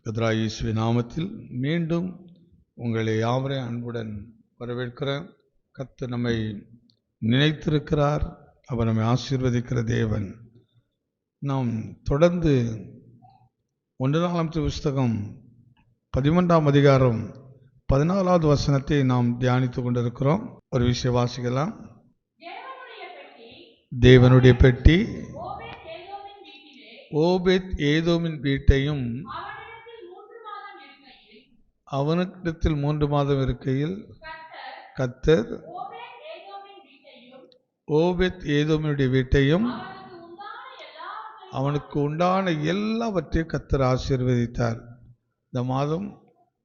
கர்த்தராகிய இயேசுவின் நாமத்தில் மீண்டும் உங்களை யாவரையும் அன்புடன் வரவேற்கிறேன். கர்த்தர் நம்மை நினைத்திருக்கிறார். அவர் நம்மை ஆசீர்வதிக்கிற தேவன். நாம் தொடர்ந்து 1 நாளாகமத்தின் புஸ்தகம் 11ஆம் அதிகாரம் 14வது வசனத்தை நாம் தியானித்துக் கொண்டிருக்கிறோம். ஒரு விஷயம் வாசிக்கலாம். தேவனுடைய பெட்டி ஓபேத் ஏதோமின் வீட்டையும் அவனிடத்தில் 3 மாதம் இருக்கையில் கர்த்தர் ஓபேத் ஏதோமினுடைய வீட்டையும் அவனுக்கு உண்டான எல்லாவற்றையும் கர்த்தர் ஆசீர்வதித்தார். இந்த மாதம்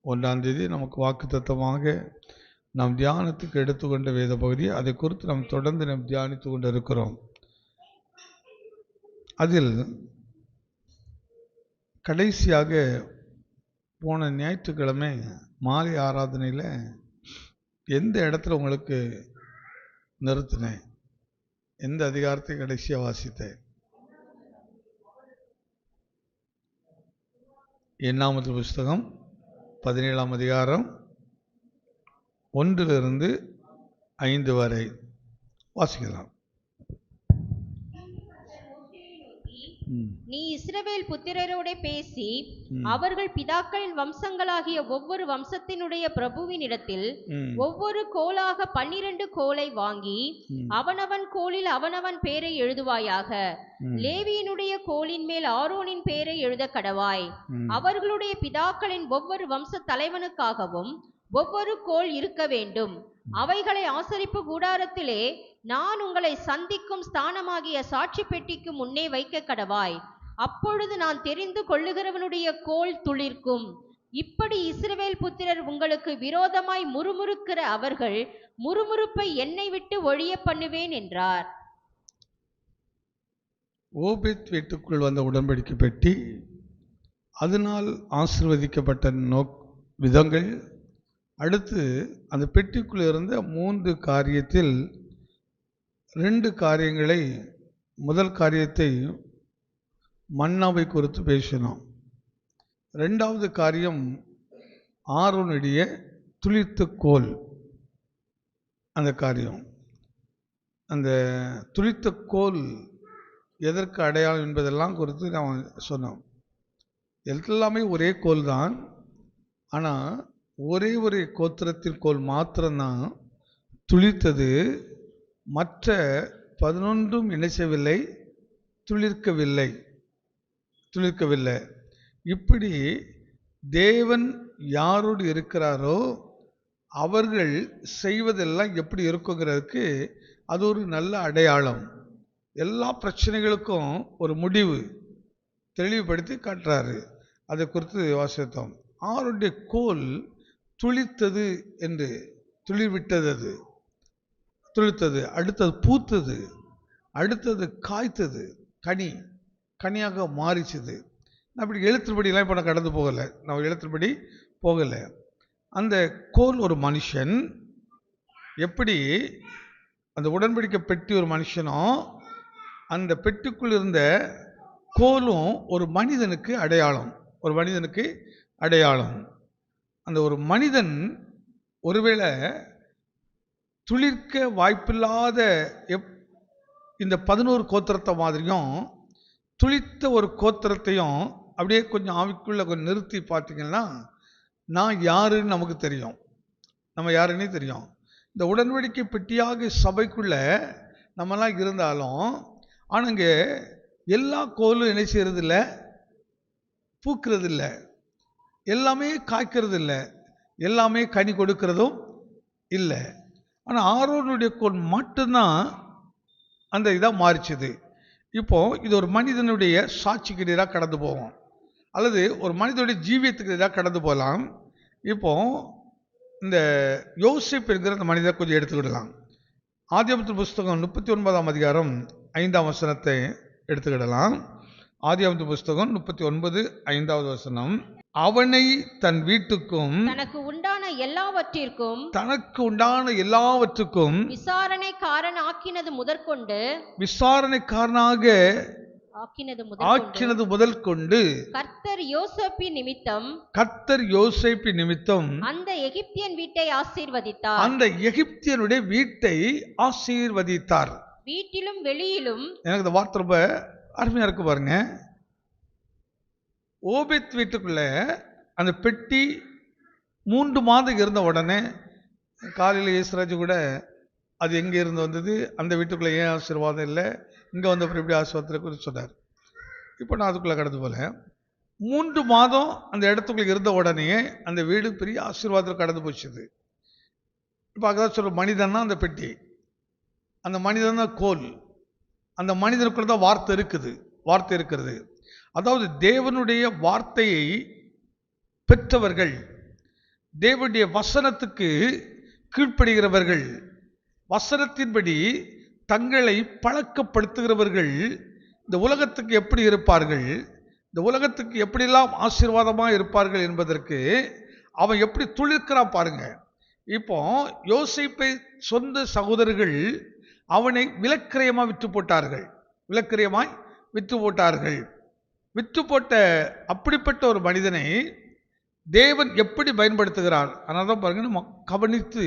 1ஆம் தேதி நமக்கு வாக்குத்தத்தமாக நாம் தியானத்துக்கு எடுத்துக்கொண்ட வேத பகுதி, அதை குறித்து நாம் தொடர்ந்து நாம் தியானித்து கொண்டு இருக்கிறோம். அதில் கடைசியாக போன ஞாயிற்றுக்கிழமை மாலை ஆராதனையில் எந்த இடத்துல உங்களுக்கு நிறுத்தினேன்? எந்த அதிகாரத்தை கடைசியாக வாசித்தேன்? எண்ணாமத்து புஸ்தகம் 17ஆம் அதிகாரம் 1 - 5 வரை வாசிக்கலாம். நீ இஸ்ரவேல் புத்திரரோட பேசி அவர்கள் பிதாக்களின் வம்சங்களாகிய ஒவ்வொரு வம்சத்தினுடைய பிரபுவினிடத்தில் ஒவ்வொரு கோலாக 12 கோலை வாங்கி அவனவன் கோலில் அவனவன் பேரை எழுதுவாயாக. லேவியினுடைய கோலின் மேல் ஆரோனின் பேரை எழுத கடவாய். அவர்களுடைய பிதாக்களின் ஒவ்வொரு வம்ச தலைவனுக்காகவும் ஒவ்வொரு கோல் இருக்க வேண்டும். அவைகளை ஆசரிப்பு கூடாரத்திலே நான் உங்களை சந்திக்கும் ஸ்தானமாகிய சாட்சி பெட்டிக்கு முன்னே வைக்க கடவாய். அப்பொழுது நான் தெரிந்து கொள்ளுகிறவனுடைய கோல் துளிர்க்கும். இப்படி இஸ்ரவேல் புத்திரர் உங்களுக்கு விரோதமாய் முறுமுறுக்கிற அவர்கள் முறுமுறுப்பை என்னை விட்டு ஒழிய பண்ணுவேன் என்றார். ஓபேத் வீட்டுக்குள் வந்த உடன்படிக்கை பெட்டி, அதனால் ஆசீர்வதிக்கப்பட்ட விதங்கள், அடுத்து அந்த பெட்டிக்குள் இருந்த 3 காரியத்தில் 2 காரியங்களை, முதல் காரியத்தை மன்னாவை குறித்து பேசினோம். 2வது காரியம் ஆரோனுடைய துளிர்த்த கோல். அந்த காரியம், அந்த துளிர்த்த கோல் எதற்கு அடையாளம் என்பதெல்லாம் குறித்து நாம் சொன்னோம். எல்லாமே ஒரே கோல் தான், ஆனால் ஒரே ஒரு கோத்திரத்தின் கோல் மாத்திரம்தான் துளிர்த்தது. மற்ற 11 இணைச்சவில்லை, துளிர்க்கவில்லை. இப்படி தேவன் யாரோடு இருக்கிறாரோ அவர்கள் செய்வதெல்லாம் எப்படி இருக்குங்கிறதுக்கு அது ஒரு நல்ல அடையாளம். எல்லா பிரச்சனைகளுக்கும் ஒரு முடிவு தெளிவுபடுத்தி காட்டுறாரு. அதை குறித்து வாசித்தோம். ஆரோனுடைய கோல் துளிர்த்தது என்று, துளிர்விட்டது, அது துளிர்த்தது, அடுத்தது பூத்தது, அடுத்தது காய்த்தது, கனியாக மாறிச்சது. அப்படி எழுத்துப்படியெல்லாம் இப்போ நான் கடந்து போகலை, நான் எழுத்துப்படி போகலை. அந்த கோல் ஒரு மனுஷன், எப்படி அந்த உடன்படிக்கை பெட்டி ஒரு மனுஷனோ அந்த பெட்டிக்குள் இருந்த கோலும் ஒரு மனிதனுக்கு அடையாளம். ஒரு மனிதனுக்கு அடையாளம். அந்த ஒரு மனிதன் ஒருவேளை துளிர்க்க வாய்ப்பில்லாத இந்த 11 கோத்திரத்தை மாதிரியும் துளிர்த்த ஒரு கோத்திரத்தையும் அப்படியே கொஞ்சம் ஆவிக்குள்ள கொஞ்சம் நிறுத்தி பார்த்தீங்கன்னா நான் யாருன்னு நமக்கு தெரியும். நம்ம யாருன்னே தெரியும். இந்த உடன்படிக்கை பெட்டியாக சபைக்குள்ள நம்மலாம் இருந்தாலும், ஆனாங்க எல்லா கோலும் என்ன செய்யறது இல்லை, பூக்கிறது இல்லை, எல்லாமே காய்க்கிறது இல்லை, எல்லாமே கனி கொடுக்கிறதும் இல்லை. ஆனால் ஆரோனுடைய கோல் மட்டும்தான் அந்த இதாக மாறிச்சது. இப்போ இது ஒரு மனிதனுடைய சாட்சிக்கு எதிராக கடந்து போகும், அல்லது ஒரு மனிதனுடைய ஜீவியத்துக்கு எதிராக கடந்து போகலாம். இப்போ இந்த யோசேப்பு என்கிற அந்த மனிதரை கொஞ்சம் எடுத்துக்கிடலாம். ஆதியாகமத்தின் புஸ்தகம் 39ஆம் அதிகாரம் 5ஆம் வசனத்தை எடுத்துக்கிடலாம். ஆதியாகமத்தின் புஸ்தகம் 39 5வது வசனம். அவனை தன் வீட்டுக்கும் தனக்கு உண்டான எல்லாவற்றிற்கும் விசாரணைக்காரன் ஆக்கினது முதற்கொண்டு, விசாரணைக்காரனாக ஆக்கினது முதல் கொண்டு கர்த்தர் யோசேப்பின் நிமித்தம் அந்த எகிப்தியன் வீட்டை ஆசீர்வதித்தார். அந்த எகிப்தியனுடைய வீட்டை ஆசீர்வதித்தார். வீட்டிலும் வெளியிலும். எனக்கு இந்த வார்த்தை ரொம்ப அருமையா இருக்கு பாருங்க. ஓபேத் வீட்டுக்குள்ள அந்த பெட்டி 3 மாதம் இருந்த உடனே காலையில் இயேசுராஜ் கூட அது எங்கே இருந்து வந்தது, அந்த வீட்டுக்குள்ளே ஏன் ஆசீர்வாதம் இல்லை, இங்கே வந்த எப்படி ஆசீர்வாதத்தை குறித்து சொன்னார். இப்போ நான் அதுக்குள்ளே கடந்து போல 3 மாதம் அந்த இடத்துக்குள்ள இருந்த உடனே அந்த வீடு பெரிய ஆசீர்வாதத்தில் கடந்து போச்சுது. இப்போ அதான் சொல்ற மனிதன்னா அந்த பெட்டி, அந்த மனிதன் தான் கோல், அந்த மனிதனுக்குள்ள தான் வார்த்தை இருக்கிறது. அதாவது தேவனுடைய வார்த்தையை பெற்றவர்கள், தேவனுடைய வசனத்துக்கு கீழ்ப்படுகிறவர்கள், வசனத்தின்படி தங்களை பழக்கப்படுத்துகிறவர்கள் இந்த உலகத்துக்கு எப்படி இருப்பார்கள், இந்த உலகத்துக்கு எப்படிலாம் ஆசீர்வாதமாக இருப்பார்கள் என்பதற்கு அவன் எப்படி துளிர்க்கிறான் பாருங்க. இப்போ யோசேப்பை சொந்த சகோதரர்கள் அவனை விலக்கிரயமாய் விற்று போட்டார்கள். விற்று போட்ட அப்படிப்பட்ட ஒரு மனிதனை தேவன் எப்படி பயன்படுத்துகிறார்? அதனால தான் பாருங்க, நம்ம கவனித்து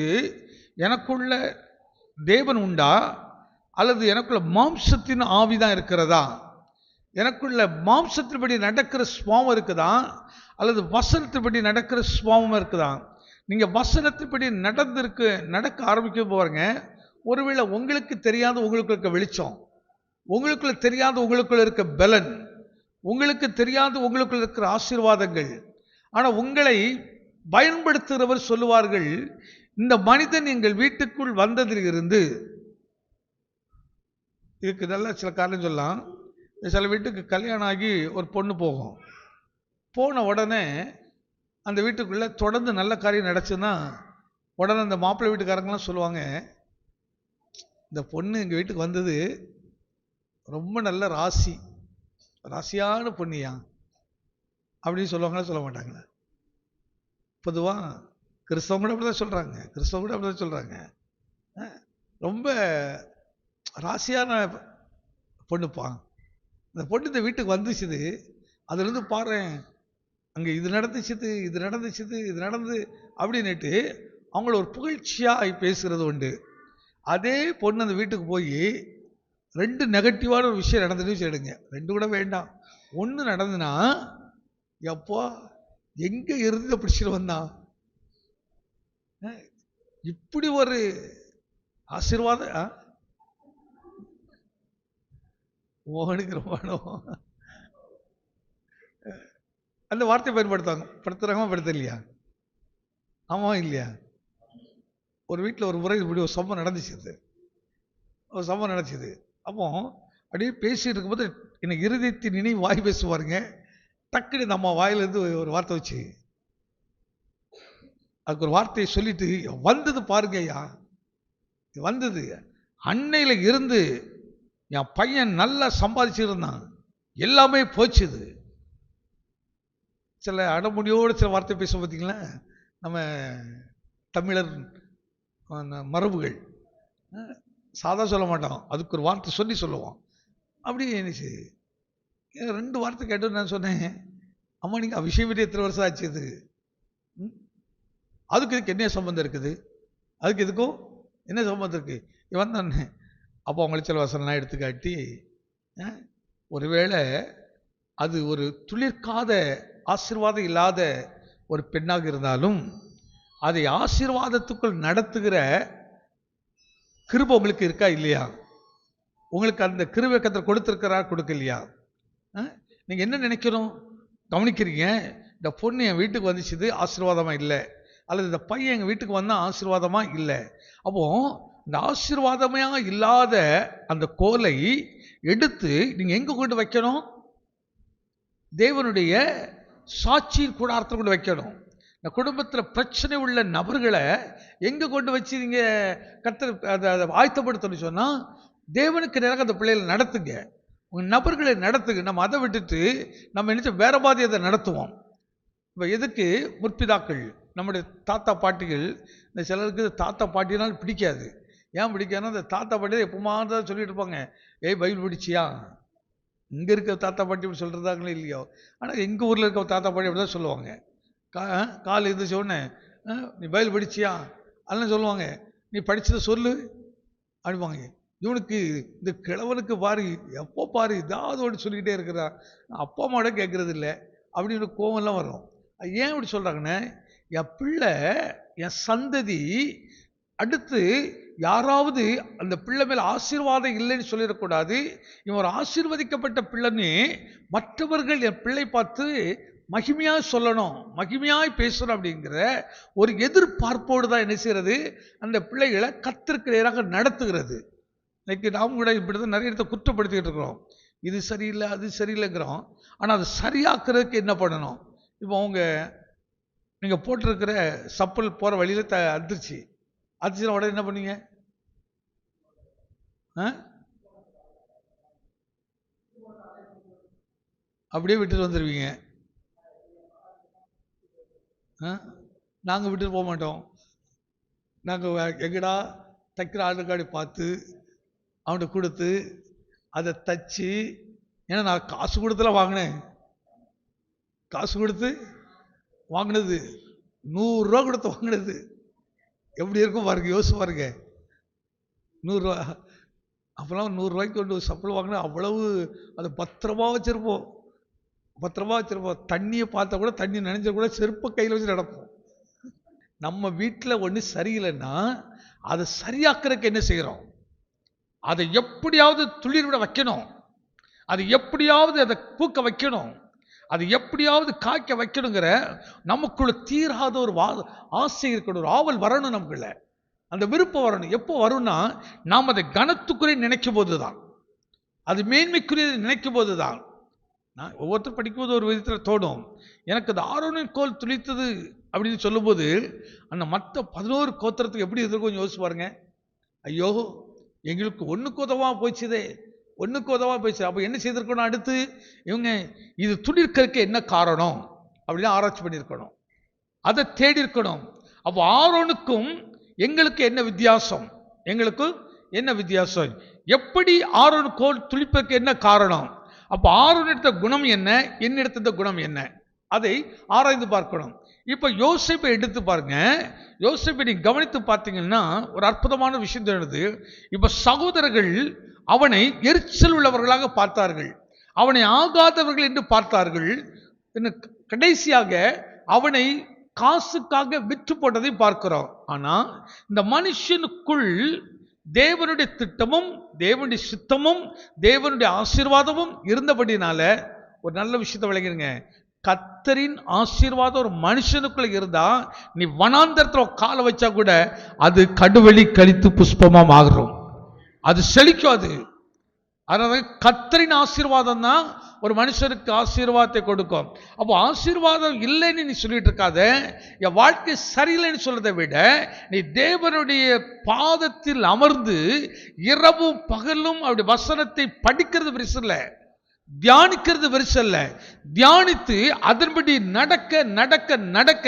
எனக்குள்ள தேவன் உண்டா அல்லது எனக்குள்ள மாம்சத்தின் ஆவிதான் இருக்கிறதா, எனக்குள்ள மாம்சத்தின்படி நடக்கிற சுவாவம் இருக்குதா அல்லது வசனத்தின்படி நடக்கிற சுவாவம் இருக்குதா? நீங்க வசனத்தின்படி நடக்க ஆரம்பிக்க போறீங்க. ஒருவேளை உங்களுக்கு தெரியாத உங்களுக்குள்ள இருக்க வெளிச்சம், உங்களுக்குள்ள தெரியாத உங்களுக்குள்ள இருக்க பலன், உங்களுக்கு தெரியாத உங்களுக்குள்ள இருக்கிற ஆசீர்வாதங்கள், ஆனா உங்களை பயன்படுத்துகிறவர் சொல்லுவார்கள், இந்த மனிதன் எங்கள் வீட்டுக்குள் வந்ததிலிருந்து. இதுக்கு நல்லா சில காரணம் சொல்லலாம். சில வீட்டுக்கு கல்யாணம் ஆகி ஒரு பொண்ணு போன உடனே அந்த வீட்டுக்குள்ள தொடர்ந்து நல்ல காரியம் நடச்சுன்னா உடனே அந்த மாப்பிள்ளை வீட்டுக்காரங்களாம் சொல்லுவாங்க, இந்த பொண்ணு எங்கள் வீட்டுக்கு வந்தது ரொம்ப நல்ல ராசியான பொண்ணியா அப்படின்னு சொல்லுவாங்களா சொல்ல மாட்டாங்களா? பொதுவாக கிறிஸ்தவங்க கூட அப்படிதான் சொல்கிறாங்க. ரொம்ப ராசியான பொண்ணுப்பா, இந்த பொண்ணு இந்த வீட்டுக்கு வந்துச்சுது, அதுலேருந்து பாரு அங்கே இது நடந்து அப்படின்னுட்டு அவங்கள ஒரு புகழ்ச்சியாக பேசுகிறது உண்டு. அதே பொண்ணு அந்த வீட்டுக்கு போய் 2 நெகட்டிவான ஒரு விஷயம் நடந்துட்டு வச்சுடுங்க, 2 கூட வேண்டாம், 1 நடந்துன்னா எப்போ எங்கே இருந்து பிடிச்சிட்டு வந்தான், இப்படி ஒரு ஆசீர்வாதம் மோகனுக்கு ரொம்ப அந்த வார்த்தை படுத்துறாங்க படுத்தலையா? ஆமா இல்லையா? ஒரு வீட்டில் ஒரு முறை இப்படி ஒரு சம்பவம் நடந்துச்சுது. அப்போ அப்படியே பேசிட்டு இருக்கும்போது எனக்கு இருதயத்தின் நினைவு வாய் பேசுவாருங்க, டக்குனு நம்ம வாயிலிருந்து ஒரு வார்த்தை வச்சு அதுக்கு ஒரு வார்த்தையை சொல்லிட்டு வந்தது பாருங்க ஐயா, வந்தது அன்னையில இருந்து என் பையன் நல்லா சம்பாதிச்சிருந்தான், எல்லாமே போச்சுது. சில அடமுடியோடு சில வார்த்தை பேச பார்த்தீங்களா, நம்ம தமிழர் மரபுகள் சாதா சொல்ல மாட்டோம், அதுக்கு ஒரு வார்த்தை சொல்லுவோம். அப்படி இருந்துச்சு. 2 வார்த்தை கேட்டு நான் சொன்னேன், அம்மா நீங்கள் அபிஷேகம் விட்டு எத்தனை வருஷம் ஆச்சு, இது அதுக்கு இதுக்கு என்ன சம்பந்தம் இருக்குது, அதுக்கு இதுக்கும் என்ன சம்பந்தம் இருக்கு இவன் தானே. அப்போ அவங்களை சில வசனம்லாம் எடுத்து காட்டி, ஒருவேளை அது ஒரு துளிர்க்காத ஆசீர்வாதம் இல்லாத ஒரு பெண்ணாக இருந்தாலும் அதை ஆசீர்வாதத்துக்குள் நடத்துகிற கிருபை உங்களுக்கு இருக்கா இல்லையா? உங்களுக்கு அந்த கிருபை கர்த்தர் கொடுத்திருக்கிறா கொடுக்கலையா? நீங்க என்ன நினைக்கணும், கவனிக்கிறீங்க, இந்த பொண்ணு என் வீட்டுக்கு வந்துச்சுது ஆசீர்வாதமா இல்லை, அல்லது இந்த பையன் எங்கள் வீட்டுக்கு வந்தால் ஆசீர்வாதமா இல்லை. அப்போ இந்த ஆசீர்வாதமே இல்லாத அந்த கோலை எடுத்து நீங்க எங்க கொண்டு வைக்கணும்? தேவனுடைய சாட்சியின் கூடாரத்தில் கொண்டு வைக்கணும். இந்த குடும்பத்தில் பிரச்சனை உள்ள நபர்களை எங்க கொண்டு வச்சு நீங்க கர்த்தர் அதை ஆயத்தப்படுத்தணும்னு சொன்னா தேவனுக்கு நேராக அந்த பிள்ளைகளை நடத்துங்க, உங்க நபர்களை நடத்துங்க. நம்ம அதை விட்டுட்டு நம்ம நினைச்ச வேற மாதிரி அதை நடத்துவோம். இப்போ எதுக்கு முற்பிதாக்கள், நம்முடைய தாத்தா பாட்டிகள், இந்த சிலருக்கு தாத்தா பாட்டினால் பிடிக்காது. ஏன் பிடிக்காதுன்னா, அந்த தாத்தா பாட்டி எப்பமா தான் சொல்லிட்டு இருப்பாங்க, ஏய் பைபிள் பிடிச்சியா, இங்கே இருக்க தாத்தா பாட்டி இப்படி சொல்கிறதாங்களே இல்லையோ, ஆனால் எங்கள் ஊரில் இருக்க தாத்தா பாட்டி அப்படி தான் சொல்லுவாங்க. கால் இருந்துச்சு உடனே நீ பைபிள் படிச்சியா அதெல்லாம் சொல்லுவாங்க. நீ படிச்சதை சொல்லு அப்படிவாங்க. இவனுக்கு இந்த கிழவனுக்கு பாரு எப்போ பாரு ஏதாவது ஒன்று சொல்லிக்கிட்டே இருக்கிறான், அப்பா அம்மாவோட கேட்கறது இல்லை அப்படின்னு கோவம்லாம் வரும். ஏன் இப்படி சொல்கிறாங்கன்னு, என் பிள்ளை என் சந்ததி அடுத்து யாராவது அந்த பிள்ளை மேலே ஆசீர்வாதம் இல்லைன்னு சொல்லிடக்கூடாது, இவன் ஒரு ஆசீர்வதிக்கப்பட்ட பிள்ளைன்னு மற்றவர்கள் என் பிள்ளை பார்த்து மகிமையாக சொல்லணும், மகிமையாய் பேசணும் அப்படிங்கிற ஒரு எதிர்பார்ப்போடு தான் என்ன செய்கிறது, அந்த பிள்ளைகளை கர்த்தருக்கு நேராக நடத்துகிறது. இன்னைக்கு நாம் கூட இப்படி தான் நிறைய இடத்த குற்றப்படுத்திக்கிட்டு இருக்கிறோம். இது சரியில்லை அது சரியில்லைங்கிறோம். ஆனால் அது சரியாக்குறதுக்கு என்ன பண்ணணும்? இப்போ நீங்கள் போட்டிருக்கிற சப்பல் போகிற வழியில் அதிர்ச்சினா உடனே என்ன பண்ணீங்க? அப்படியே விட்டுட்டு வந்துடுவீங்க. நாங்கள் விட்டுட்டு போக மாட்டோம். நாங்கள் எங்கடா தைக்கிற ஆளுக்காடி பார்த்து அவன்கிட்ட கொடுத்து அதை தச்சு, ஏன்னா நான் காசு கொடுத்துலாம் வாங்கினேன், காசு கொடுத்து வாங்கினது 100 ரூபா கொடுத்து வாங்கினது எப்படி இருக்கும் பாருங்க, யோசிச்சு பாருங்க. 100 ரூபா அப்போலாம் 100 ரூபாய்க்கு கொண்டு சப்பல் வாங்கினா அவ்வளவு அதை பத்திரமா வச்சிருப்போம், பத்திரமா வச்சிருப்போம். தண்ணியை பார்த்தா கூட தண்ணி நினைஞ்ச கூட செருப்பை கையில் வச்சு நடப்போம். நம்ம வீட்டில் ஒன்று சரியில்லைன்னா அதை சரியாக்குறதுக்கு என்ன செய்கிறோம்? அதை எப்படியாவது துளிர் விட வைக்கணும், அது எப்படியாவது அதை பூக்க வைக்கணும், அது எப்படியாவது காய்க்க வைக்கணுங்கிற நமக்குள்ள தீராத ஒரு ஆசை இருக்கணும், ஒரு ஆவல் வரணும், நமக்குள்ள அந்த விருப்பம் வரணும். எப்போ வரும்னா நாம் அதை கனத்துக்குரிய நினைக்கும் போது தான், அது மேன்மைக்குரிய நினைக்கும் போது தான். நான் ஒவ்வொருத்தர் படிக்கும்போது ஒரு விதத்தில் தோணும், எனக்கு அது ஆரோனின் கோல் துளித்தது அப்படின்னு சொல்லும்போது அந்த மற்ற 11 கோத்திரத்துக்கு எப்படி எதிர்க்கும் கொஞ்சம் யோசிச்சு பாருங்க. ஐயோ எங்களுக்கு ஒன்றுக்கு உதவாக போச்சுதே, ஒன்றுக்கு உதவாக போயிடுச்சு. அப்போ என்ன செய்திருக்கணும்? அடுத்து இவங்க இது துளிர்க்கறதுக்கு என்ன காரணம் அப்படின்னு ஆராய்ச்சி பண்ணியிருக்கணும், அதை தேடி இருக்கணும். அப்போ ஆரோனுக்கும் எங்களுக்கு என்ன வித்தியாசம், எங்களுக்கு என்ன வித்தியாசம், எப்படி ஆரோன் கோல் துளிப்பதற்கு என்ன காரணம், அப்போ ஆரோன் எடுத்த குணம் என்ன, என்னிடத்த குணம் என்ன, அதை ஆராய்ந்து பார்க்கணும். இப்போ யோசேப்பை எடுத்து பாருங்க. யோசேப்பை நீங்க கவனித்து பார்த்தீங்கன்னா ஒரு அற்புதமான விஷயம் தெரியுது. இப்போ சகோதரர்கள் அவனை எரிச்சல் உள்ளவர்களாக பார்த்தார்கள், அவனை ஆகாதவர்கள் என்று பார்த்தார்கள். கடைசியாக அவனை காசுக்காக விற்று போட்டதை பார்க்கிறோம். ஆனா இந்த மனுஷனுக்குள் தேவனுடைய திட்டமும் தேவனுடைய சித்தமும் தேவனுடைய ஆசீர்வாதமும் இருந்தபடினால ஒரு நல்ல விஷயத்தை விளங்கிருங்க. கர்த்தரின் ஆசீர்வாதம் ஒரு மனுஷனுக்குள்ள இருந்தா நீ வனாந்தரத்துல காலை வச்சா கூட அது கடுவெளி கழித்து புஷ்பமா மாறும், அது செழிக்கும். அது அதனால கர்த்தரின் ஆசீர்வாதம் தான் ஒரு மனுஷனுக்கு ஆசீர்வாதத்தை கொடுக்கும். அப்போ ஆசீர்வாதம் இல்லைன்னு நீ சொல்லிட்டு இருக்காத, என் வாழ்க்கை சரியில்லைன்னு சொல்றதை விட நீ தேவனுடைய பாதத்தில் அமர்ந்து இரவும் பகலும் அப்படி வசனத்தை படிக்கிறது பெருசு இல்லை, தியானிக்கிறது பெருசல்ல. தியானித்து அதன்படி நடக்க நடக்க நடக்க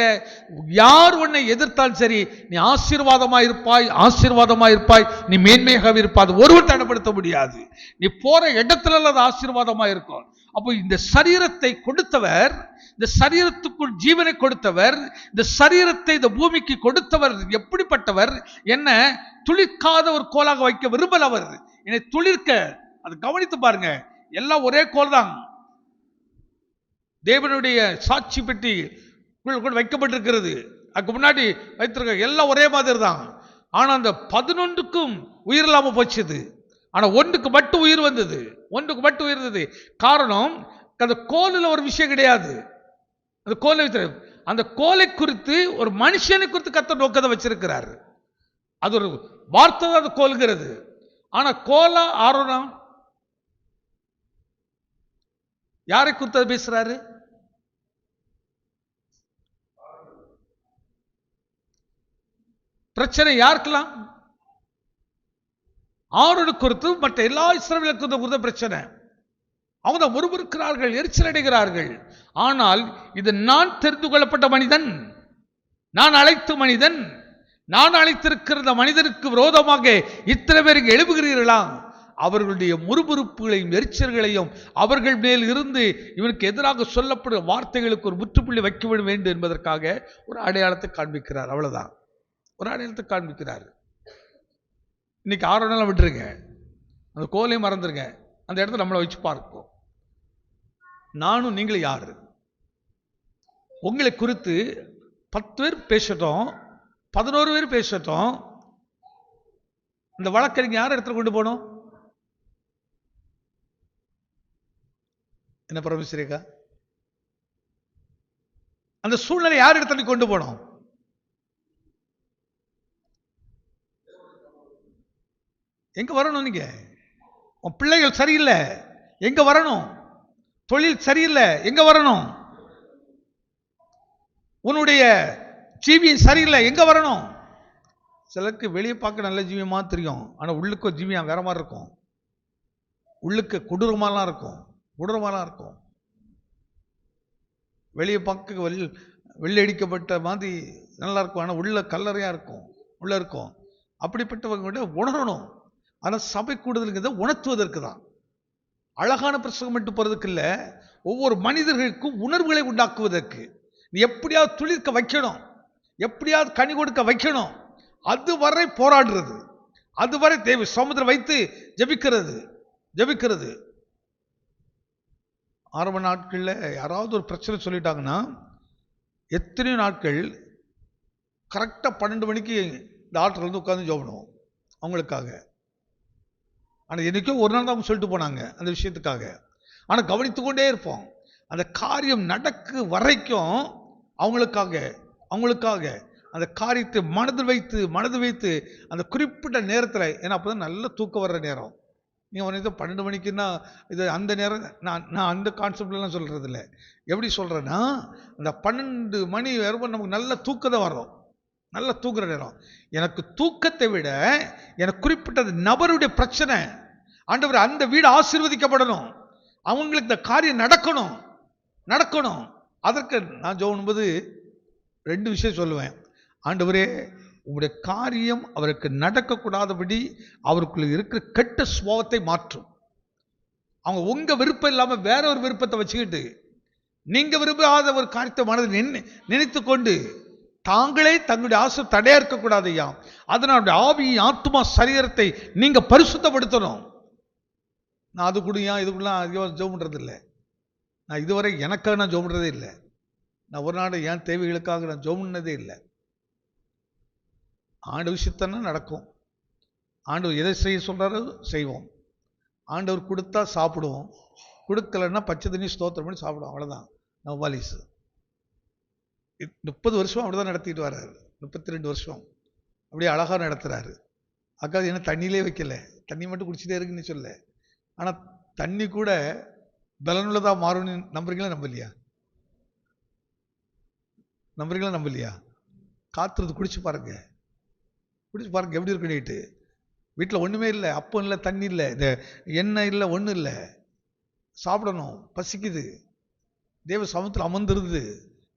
யார் உன்னை எதிர்த்தாலும் சரி நீ ஆசீர்வாதமாய் இருப்பாய், ஆசீர்வாதமாய் இருப்பாய், நீ மேன்மையாக இருப்பாய். ஒருவர் தடைப்படுத்த முடியாது. நீ போற இடத்துல அது ஆசீர்வாதமாய் இருக்கும். அப்போ இந்த சரீரத்தை கொடுத்தவர், இந்த சரீரத்துக்குள் ஜீவனை கொடுத்தவர், இந்த சரீரத்தை இந்த பூமிக்கு கொடுத்தவர் எப்படிப்பட்டவர்? என்ன துளிர்க்காத ஒரு கோலாக வைக்க விரும்பல அவர், என்னை துளிர்க்க. அது கவனித்து பாருங்க, எல்லாம் ஒரே கோல் தான். தேவனுடைய சாட்சி பெட்டி வைக்கப்பட்டிருக்கிறது, அதுக்கு முன்னாடி வைத்திருக்க எல்லாம் ஒரே மாதிரி தான். ஆனா அந்த 11க்கும் உயிர் இல்லாம போச்சுது, ஆனா ஒன்றுக்கு மட்டும் உயிர் வந்தது, ஒன்றுக்கு மட்டும் உயிர் வந்தது. காரணம் அந்த கோலில் ஒரு விஷயம் கிடையாது. அந்த கோலை அந்த கோலை குறித்து ஒரு மனுஷனை குறித்து கர்த்தர் நோக்கத்தை வச்சிருக்கிறார். அது ஒரு வார்த்தை தான் அது கோல்கிறது. ஆனா கோலா ஆரோனா யாரை குறித்து பேசுறாரு? பிரச்சனை யாருக்கெல்லாம்? ஆரோனை குறித்து, மற்ற எல்லா இஸ்ரவேலுக்கும் குறித்த பிரச்சனை. அவங்க முறுமுறுக்கிறார்கள், எரிச்சல் அடைகிறார்கள். ஆனால் இது நான் தெரிந்து கொள்ளப்பட்ட மனிதன், நான் அழைத்த மனிதன், நான் அழைத்திருக்கிற மனிதனுக்கு விரோதமாக இத்தனை பேருக்கு எழுப்புகிறீர்களா? அவர்களுடைய முறுமுறுப்புகளையும் எரிச்சல்களையும் அவர்கள் மேல் இருந்து இவனுக்கு எதிராக சொல்லப்படும் வார்த்தைகளுக்கு ஒரு முற்றுப்புள்ளி வைக்க வேண்டும் என்பதற்காக ஒரு அடையாளத்தை காண்பிக்கிறார். அவ்வளவுதான், ஒரு அடையாளத்தை காண்பிக்கிறார். இன்னைக்கு 6 நாள் விட்டுருங்க, அந்த கோலையும் மறந்துருங்க, அந்த இடத்துல நம்மளை வச்சு பார்ப்போம். நானும் நீங்களும் யாரு? உங்களை குறித்து 10 பேர் பேசட்டும், 11 பேர் பேசட்டும், இந்த வழக்கறிஞர் யார் இடத்துல கொண்டு போகணும்? என்ன பரமேஸ்வரிக்கா, அந்த சூழ்நிலை யார் இடத்துல கொண்டு போகணும்? எங்க வரணும்? நீங்க உன் பிள்ளைகள் சரியில்லை, எங்க வரணும்? தொழில் சரியில்லை, எங்க வரணும்? உன்னுடைய ஜீவியம் சரியில்லை, எங்க வரணும்? சிலருக்கு வெளியே பார்க்க நல்ல ஜீவியமா தெரியும், ஆனா உள்ளுக்கு ஜீவியா வேற மாதிரி இருக்கும். உள்ளுக்கு கொடூரமாலாம் இருக்கும், கொடூரமாலாம் இருக்கும். வெளியே பார்க்க வெள்ளடிக்கப்பட்ட மாதிரி நல்லா இருக்கும், ஆனா உள்ள கல்லறையா இருக்கும், உள்ள இருக்கும். அப்படிப்பட்டவங்க உணரணும். ஆனா சபை கூடுதலுங்கிறத உணர்த்துவதற்கு தான். அழகான பிரசங்கம் மட்டும் போறதுக்கு இல்லை, ஒவ்வொரு மனிதர்களுக்கும் உணர்வுகளை உண்டாக்குவதற்கு. நீ எப்படியாவது துளிர்க்க வைக்கணும், எப்படியாவது கனி கொடுக்க வைக்கணும். அதுவரை போராடுறது, அதுவரை தேவை சமுத்திரம் வைத்து ஜெபிக்கிறது. ஆரம்ப நாட்கள்ல யாராவது ஒரு பிரச்சனை சொல்லிட்டாங்கன்னா எத்தனையோ நாட்கள் கரெக்டா 12 மணிக்கு இந்த ஆட்கள் வந்து உட்கார்ந்து ஜெபணும் அவங்களுக்காக. ஆனா என்னைக்கோ ஒரு நாள் தான் அவங்க சொல்லிட்டு போனாங்க அந்த விஷயத்துக்காக. ஆனா கவனித்துக் கொண்டே இருப்போம், அந்த காரியம் நடக்கு வரைக்கும் அவங்களுக்காக அந்த காரியத்தை மனதில் வைத்து அந்த குறிப்பிட்ட நேரத்தில், ஏன்னா அப்போதான் நல்ல தூக்கம் வர்ற நேரம். நீங்கள் வந்து 12 மணிக்குன்னா இது அந்த நேரம், நான் அந்த கான்செப்ட்லாம் சொல்கிறது இல்லை. எப்படி சொல்கிறேன்னா, அந்த 12 மணி வரைக்கும் நமக்கு நல்ல தூக்கத்தை வரும், நல்ல தூக்குற நேரம். எனக்கு தூக்கத்தை விட எனக்கு குறிப்பிட்ட நபருடைய பிரச்சனை, ஆண்டவர் அந்த வீடு ஆசீர்வதிக்கப்படணும், அவங்களுக்கு இந்த காரியம் நடக்கணும். அதற்கு நான் ஜெபம் 2 விஷயம் சொல்லுவேன். ஆண்டவரே, உங்களுடைய காரியம் அவருக்கு நடக்கக்கூடாதபடி அவருக்குள்ள இருக்கிற கெட்ட சுபாவத்தை மாற்றும். அவங்க உங்க விருப்பம் இல்லாம வேற ஒரு விருப்பத்தை வச்சுக்கிட்டு நீங்க விரும்பாத ஒரு காரியத்தை மனதில் நினைத்து கொண்டு தாங்களே தங்களுடைய ஆசை தடையா இருக்கக்கூடாது ஐயா. அதனால ஆவி ஆத்மா சரீரத்தை நீங்க பரிசுத்தப்படுத்தணும். நான் அது கூடயா இதுக்குலாம் ஜெபம் பண்றது இல்லை. நான் இதுவரை எனக்காக நான் ஜெபம் பண்றதே இல்லை. நான் ஒரு நாள் என் தேவைகளுக்காக நான் ஜெபம் பண்ணதே இல்லை. ஆண்டு விஷயத்தன்னா நடக்கும். ஆண்டவர் எதை செய்ய சொல்றாரோ செய்வோம். ஆண்டவர் கொடுத்தா சாப்பிடுவோம், கொடுக்கலன்னா பச்சை தண்ணி ஸ்தோத்திரம் பண்ணி சாப்பிடுவோம். அவ்வளவுதான். நம்ம பாலிசு 30 வருஷம் அப்படிதான் நடத்திட்டு வர்றாரு. 32 வருஷம் அப்படியே அழகா நடத்துறாரு. அக்கா என்ன தண்ணியிலே வைக்கல, தண்ணி மட்டும் குடிச்சிட்டே இருக்குன்னு சொல்ல. ஆனா தண்ணி கூட பலனுள்ளதா மாறும்னு நம்புறீங்களா நம்பலையா? காத்துறது குடிச்சு பாருங்க எப்படி இருக்குன்னுட்டு. வீட்டில் ஒண்ணுமே இல்லை, அப்பம் இல்லை, தண்ணி இல்லை, இந்த எண்ணெய் இல்லை, ஒன்றும் இல்லை. சாப்பிடணும், பசிக்குது, தேவ சமூகத்தில் அமர்ந்துருது.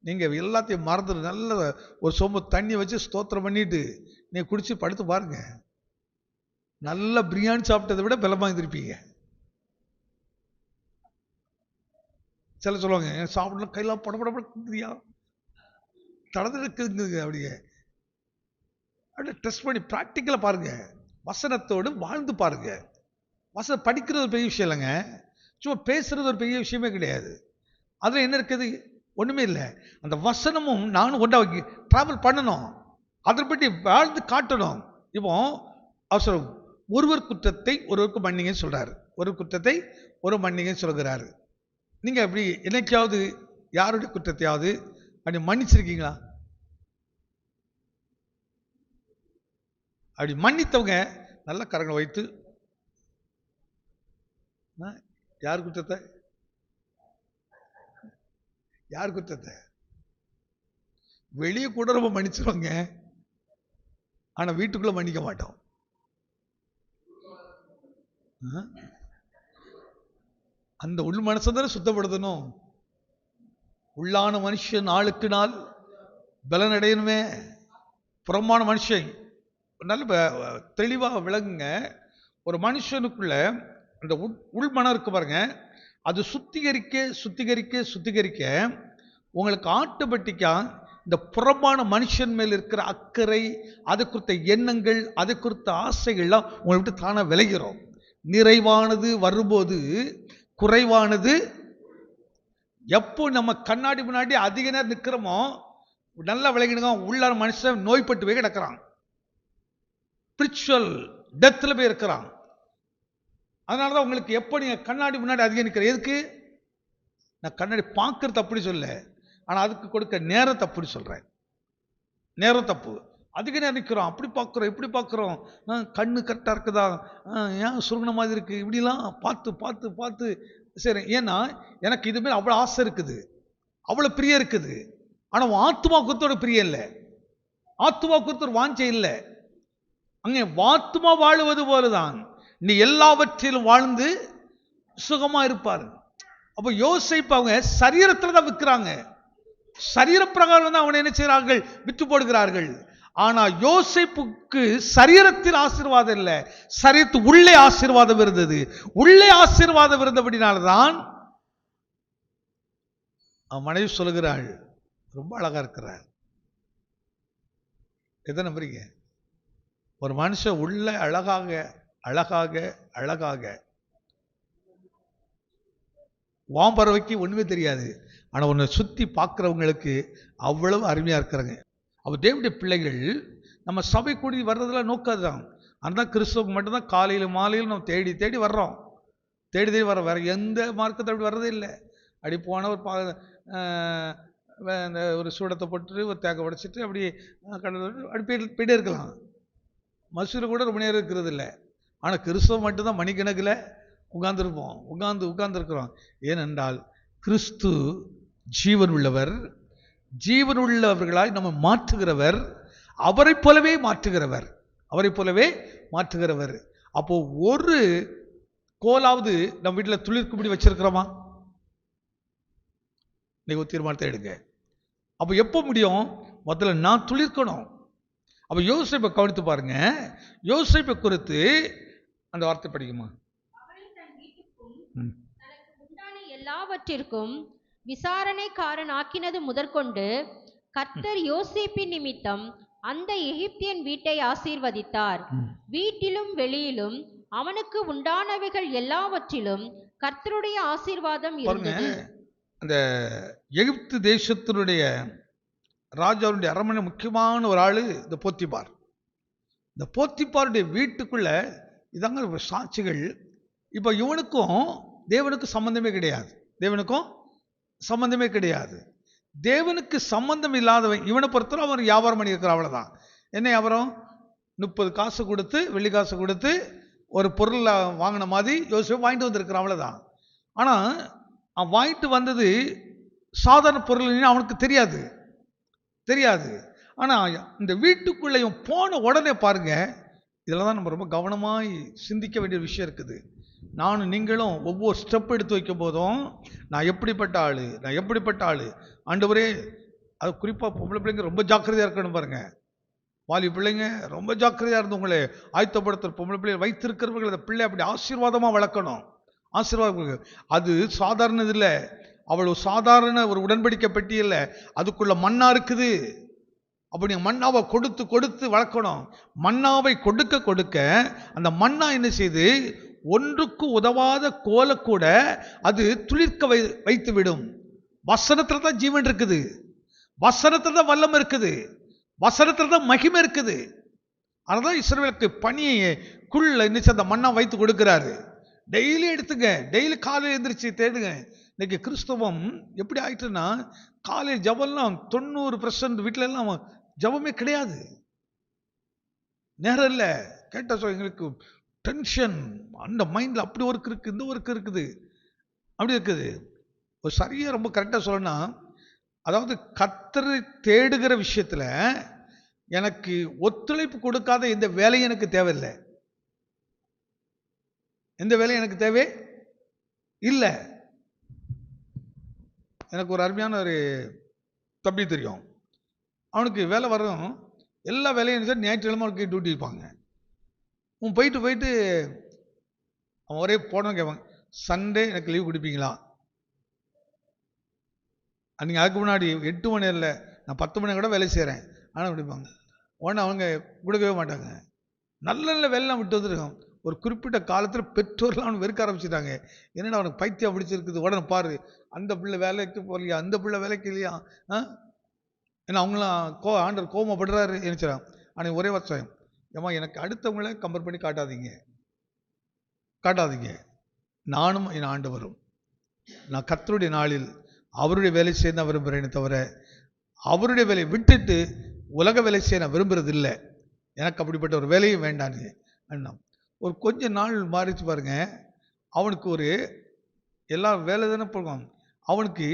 நீங்க எல்லாத்தையும் மறந்துடு, நல்ல ஒரு சொம்பு தண்ணி வச்சு ஸ்தோத்திரம் பண்ணிட்டு நீங்க குடிச்சு படுத்து பாருங்க. நல்ல பிரியாணி சாப்பிட்டதை விட பலமா இருந்திருப்பீங்க. சில சொல்லுவாங்க, சாப்பிடணும் கையெல்லாம் படப்படப்படியா தடத்துக்குங்க. அப்படியே டெஸ்ட் பண்ணி ப்ராக்டிக்கலா பாருங்க, வசனத்தோடு வாழ்ந்து பாருங்க. வசனம் படிக்கிறது ஒரு பெரிய விஷயம் இல்லைங்க, சும்மா பேசுறது ஒரு பெரிய விஷயமே கிடையாது. அதுல என்ன இருக்குது? ஒண்ணுமே இல்லை. அந்த வசனமும் நானும் ஒன்றா டிராவல் பண்ணணும், அதை பற்றி வாழ்ந்து காட்டணும். இப்போ அவசரம் ஒருவர் குற்றத்தை ஒருவருக்கு மன்னிங்கன்னு சொல்றாரு, ஒரு குற்றத்தை ஒரு மன்னிங்கன்னு சொல்கிறாரு. நீங்க எப்படி என்னைக்காவது யாருடைய குற்றத்தையாவது அப்படி மன்னிச்சிருக்கீங்களா? அப்படி மன்னித்தவங்க நல்ல கரங்களை வைத்து, யார் குற்றத்தை வெளியே கூட ரொம்ப மன்னிச்சிருவாங்க, ஆனா வீட்டுக்குள்ள மன்னிக்க மாட்டோம். அந்த உள் மனசை சுத்தப்படுத்தணும். உள்ளான மனுஷன் நாளுக்கு நாள் பலனடையணுமே. புறமான மனுஷன் நல்ல தெளிவாக விளங்குங்க. ஒரு மனுஷனுக்குள்ள அந்த உள்மனம் இருக்கு பாருங்க, அது சுத்திகரிக்க உங்களுக்கு ஆட்டோமேட்டிக்கா இந்த புறம்பான மனுஷன் மேல் இருக்கிற அக்கறை, அதை குறித்த எண்ணங்கள், அதை குறித்த ஆசைகள்லாம் உங்களை விட்டு தானே விளைகிறோம். நிறைவானது வரும்போது குறைவானது, எப்போ நம்ம கண்ணாடி முன்னாடி அதிக நேரம் நிற்கிறோமோ நல்லா விளைகிடுங்க, உள்ள மனுஷன் நோய்பட்டு போய் கிடக்கிறான், ஸ்பிரிச்சுவல் டெத்தில் போய் இருக்கிறான். அதனாலதான் உங்களுக்கு எப்போ நீங்க கண்ணாடி முன்னாடி அதிகம் நிற்கிற, எதுக்கு? நான் கண்ணாடி பார்க்கறது அப்படி சொல்ல, ஆனா அதுக்கு கொடுக்க நேரம் தப்புன்னு சொல்றேன். நேரம் தப்பு. அதிக நேரம் நிற்கிறோம், அப்படி பார்க்குறோம் இப்படி பார்க்குறோம், கண்ணு கரெக்டாக இருக்குதா, ஏன் சுருங்கின மாதிரி இருக்கு, இப்படிலாம் பார்த்து பார்த்து பார்த்து சரி. ஏன்னா எனக்கு இதுமாரி அவ்வளோ ஆசை இருக்குது, அவ்வளோ பிரியம் இருக்குது. ஆனால் ஆத்மா குறித்தோட பிரியம் இல்லை, ஆத்மா குறித்த ஒரு வாஞ்சை இல்லை. அங்கே ஆத்மா வாழுவது போலதான் நீ எல்லாவற்றிலும் வாழ்ந்து சுகமா இருப்பாரு. அப்போ யோசிப்பு அவங்க சரீரத்தில் தான் விற்கிறாங்க, சரீர பிரகாரம் தான் அவனை என்ன செய்கிறார்கள், விற்று போடுகிறார்கள். ஆனா யோசிப்புக்கு சரீரத்தில் ஆசீர்வாதம் இல்லை, சரீரத்து உள்ளே ஆசீர்வாதம் இருந்தது. உள்ளே ஆசீர்வாதம் இருந்தபடினால்தான் மனைவி சொல்லுகிறாள், ரொம்ப அழகா இருக்கிறார். எதை நம்புறீங்க? ஒரு மனுஷன் உள்ள அழகாக அழகாக அழகாக, வாம்பறவைக்கு ஒண்ணுமே தெரியாது, ஆனா உன்னை சுத்தி பார்க்கிறவங்களுக்கு அவ்வளவு அருமையா இருக்கிறாங்க. அப்போ தேவனுடைய பிள்ளைகள் நம்ம சபை கூடி வர்றதுல நோக்கம்தான். அதுதான் கிறிஸ்துவுக்கு மட்டும்தான் காலையில் மாலையில் நம்ம தேடி தேடி வர்றோம், தேடி தேடி வர்றோம். வேற எந்த மார்க்கத்தை அப்படி வர்றதே இல்லை. அப்படி போன ஒரு சூடத்தை போட்டு ஒரு தேக்க உடைச்சிட்டு அப்படி அப்படி போயிட்டே இருக்கலாம். மசூரில் கூட ரொம்ப நேரம் இருக்கிறது இல்லை. ஆனால் கிறிஸ்துவ மட்டும்தான் மணிக்கணக்கில் உட்கார்ந்துருப்போம், உட்கார்ந்துருக்கிறோம். ஏனென்றால் கிறிஸ்து ஜீவன் உள்ளவர், ஜீவன் உள்ளவர்களாய் நம்ம மாற்றுகிறவர், அவரை போலவே மாற்றுகிறவர், அவரை போலவே மாற்றுகிறவர். அப்போ ஒரு கோலாவது நம்ம வீட்டில் துளிர்க்கும்படி வச்சிருக்கிறோமா? நீங்க ஒரு தீர்மானத்தை எடுங்க. அப்போ எப்போ முடியும்? முதல்ல நான் துளிர்க்கணும். அப்போ யோசேப்பை கவனித்து பாருங்க. யோசேப்பை குறித்து அந்த வார்த்தை படிக்குமா? எல்லாவற்றிற்கும் விசாரணைக்காரன் ஆக்கினது முதற்கொண்டு கர்த்தர் யோசேப்பின் நிமித்தம் அந்த எகிப்தியன் வீட்டை ஆசீர்வதித்தார். வீட்டிலும் வெளியிலும் அவனுக்கு உண்டானவைகள் எல்லாவற்றிலும் கர்த்தருடைய ஆசீர்வாதம் இருந்தது. அந்த எகிப்து தேசத்தினுடைய ராஜாவுடைய அரண்மனை முக்கியமான ஒரு ஆளு இந்த போத்திபார். இந்த போத்திபாருடைய வீட்டுக்குள்ள இதாங்க சாட்சிகள். இப்போ இவனுக்கும் தேவனுக்கும் சம்பந்தமே கிடையாது, தேவனுக்கும் சம்பந்தமே கிடையாது. தேவனுக்கு சம்பந்தம் இல்லாதவன் இவனை பொறுத்தவரை அவன் வியாபாரம் பண்ணியிருக்கிற, அவ்வளவுதான். என்ன வியாபாரம்? 30 காசு கொடுத்து, வெள்ளி காசு கொடுத்து ஒரு பொருளை வாங்கின மாதிரி யோசிப்பு வாங்கிட்டு வந்திருக்கிறான், அவ்வளவுதான். ஆனா அவன் வாங்கிட்டு வந்தது சாதாரண பொருள் அவனுக்கு தெரியாது. ஆனா இந்த வீட்டுக்குள்ளையும் போன உடனே பாருங்க, இதெல்லாம் தான் நம்ம ரொம்ப கவனமாய் சிந்திக்க வேண்டிய விஷயம் இருக்குது. நானும் நீங்களும் ஒவ்வொரு ஸ்டெப் எடுத்து வைக்கும் போதும் நான் எப்படிப்பட்ட ஆளு ஆண்டவரே. அது குறிப்பாக பொம்பளை பிள்ளைங்க ரொம்ப ஜாக்கிரதையாக இருக்கணும் பாருங்க. வாலி பிள்ளைங்க ரொம்ப ஜாக்கிரதையாக இருந்து உங்களை ஆயத்தப்படுத்துகிற பொம்பளை பிள்ளைங்க வைத்திருக்கிறவர்கள் அந்த பிள்ளை அப்படி ஆசீர்வாதமாக வளர்க்கணும். ஆசீர்வாதம் அது சாதாரண இல்லை, அவ்வளவு சாதாரண ஒரு உடன்படிக்கை பெட்டி இல்லை, அதுக்குள்ள மண்ணா இருக்குது. அப்படி மண்ணாவை கொடுத்து கொடுத்து வளர்க்கணும். மண்ணாவை கொடுக்க கொடுக்க அந்த மண்ணா என்ன செய்து ஒன்றுக்கு உதவாத கோலை கூட அது துளிர்க்க வைத்து விடும். வசனத்துல தான் ஜீவன் இருக்குது, வசனத்துல தான் வல்லம் இருக்குது, வசனத்துல தான் மகிமை இருக்குது. அதனால இஸ்ரவேலுக்கு பனிக்குள்ள என்ன அந்த மண்ணா வைத்து கொடுக்கிறாரு. டெய்லி எடுத்துங்க, டெய்லி காலையில் எழுந்திரிச்சு தேடுங்க. இன்னைக்கு கிறிஸ்தவம் எப்படி ஆயிட்டுன்னா, காலையில் ஜபம்லாம் 90% வீட்டில எல்லாம் ஜபமே கிடையாது, நேரம் இல்லை. கேட்ட சொல்ல எங்களுக்கு டென்ஷன், அந்த மைண்ட்ல அப்படி ஒர்க் இருக்கு, இந்த ஒர்க் இருக்குது, அப்படி இருக்குது. ஒரு சரியா ரொம்ப கரெக்டாக சொல்லணும்னா, அதாவது கர்த்தரை தேடுகிற விஷயத்துல எனக்கு ஒத்துழைப்பு கொடுக்காத எந்த வேலையும் எனக்கு தேவையில்லை, எந்த வேலையும் எனக்கு தேவை இல்லை. எனக்கு ஒரு அருமையான ஒரு தம்பி தெரியும், அவனுக்கு வேலை வரும், எல்லா வேலையும் ஞாயிற்றுக்கிழமை அவனுக்கு டியூட்டி வைப்பாங்க. போயிட்டு அவன் ஒரே போனவன் கேட்பாங்க, சண்டே எனக்கு லீவ் கொடுப்பீங்களா? அன்றைக்கி அதுக்கு முன்னாடி 8 மணி இல்லை, நான் 10 மணி கூட வேலை செய்கிறேன் ஆனால் கொடுப்பாங்க. உடனே அவங்க கொடுக்கவே மாட்டாங்க. நல்ல நல்ல வேலைலாம் விட்டு வந்துருக்கோம். ஒரு குறிப்பிட்ட காலத்தில் பெற்றோர்லாம் அவனுக்கு வெறுக்க ஆரம்பிச்சிட்டாங்க. என்னடா அவனுக்கு பைத்தியம் பிடிச்சிருக்குது, உடனே பாரு அந்த பிள்ளை வேலைக்கு போகலையா, அந்த பிள்ளை வேலைக்கு இல்லையா, ஏன்னா அவங்களாம் ஆண்டவர் கோபப்படுறாரு நினைச்சிடான். ஆனால் ஒரே வருஷம், ஏமா எனக்கு அடுத்தவங்கள கம்பேர் பண்ணி காட்டாதீங்க. நானும் என் ஆண்டவரும் நான் கர்த்தருடைய நாளில் அவருடைய வேலை செய்ய நான் விரும்புகிறேனே தவிர அவருடைய வேலையை விட்டுட்டு உலக வேலை செய்ய நான் விரும்புறது இல்லை. எனக்கு அப்படிப்பட்ட ஒரு வேலையும் வேண்டான்னு அண்ணா. ஒரு கொஞ்ச நாள் மாறிச்சு பாருங்க, அவனுக்கு ஒரு எல்லா வேலை தானே போகும். அவனுக்கு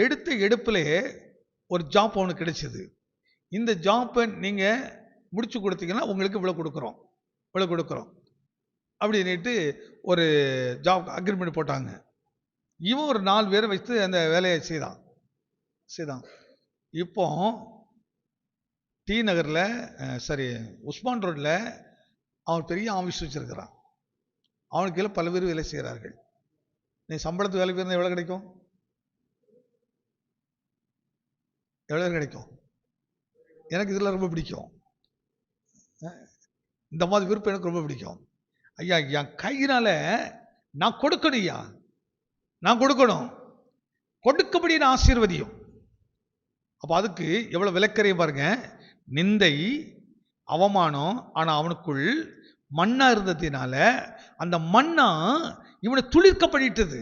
எடுத்த எடுப்பிலே ஒரு ஜாப் அவனுக்கு கிடைச்சது. இந்த ஜாப்பை நீங்கள் முடிச்சு கொடுத்தீங்கன்னா உங்களுக்கு இவ்வளோ கொடுக்குறோம் அப்படின்ட்டு ஒரு ஜாப் அக்ரிமெண்ட் போட்டாங்க. இவன் ஒரு 4 பேரை வைத்து அந்த வேலையை செய்தான். இப்போ டி நகரில் உஸ்மான் ரோட்டில் அவன் பெரிய ஆஃபீஸ் வச்சிருக்கிறான். அவனுக்கு கீழே பல பேர் வேலை செய்கிறார்கள். நீ சம்பளத்துக்கு வேலை போயிருந்தால் எவ்வளோ கிடைக்கும்? எனக்கு இதில் ரொம்ப பிடிக்கும். இந்த மாதிரி விருப்பம் எனக்கு ரொம்ப பிடிக்கும். ஐயா, என் கையினால நான் கொடுக்கணும், கொடுக்கபடி நான் ஆசீர்வதியும். அப்போ அதுக்கு எவ்வளோ விலக்கரையும் பாருங்க. நிந்தை, அவமானம். ஆனால் அவனுக்குள் மண்ணா இருந்ததுனால அந்த மண்ணா இவனை துளிர்க்க பண்ணிட்டது.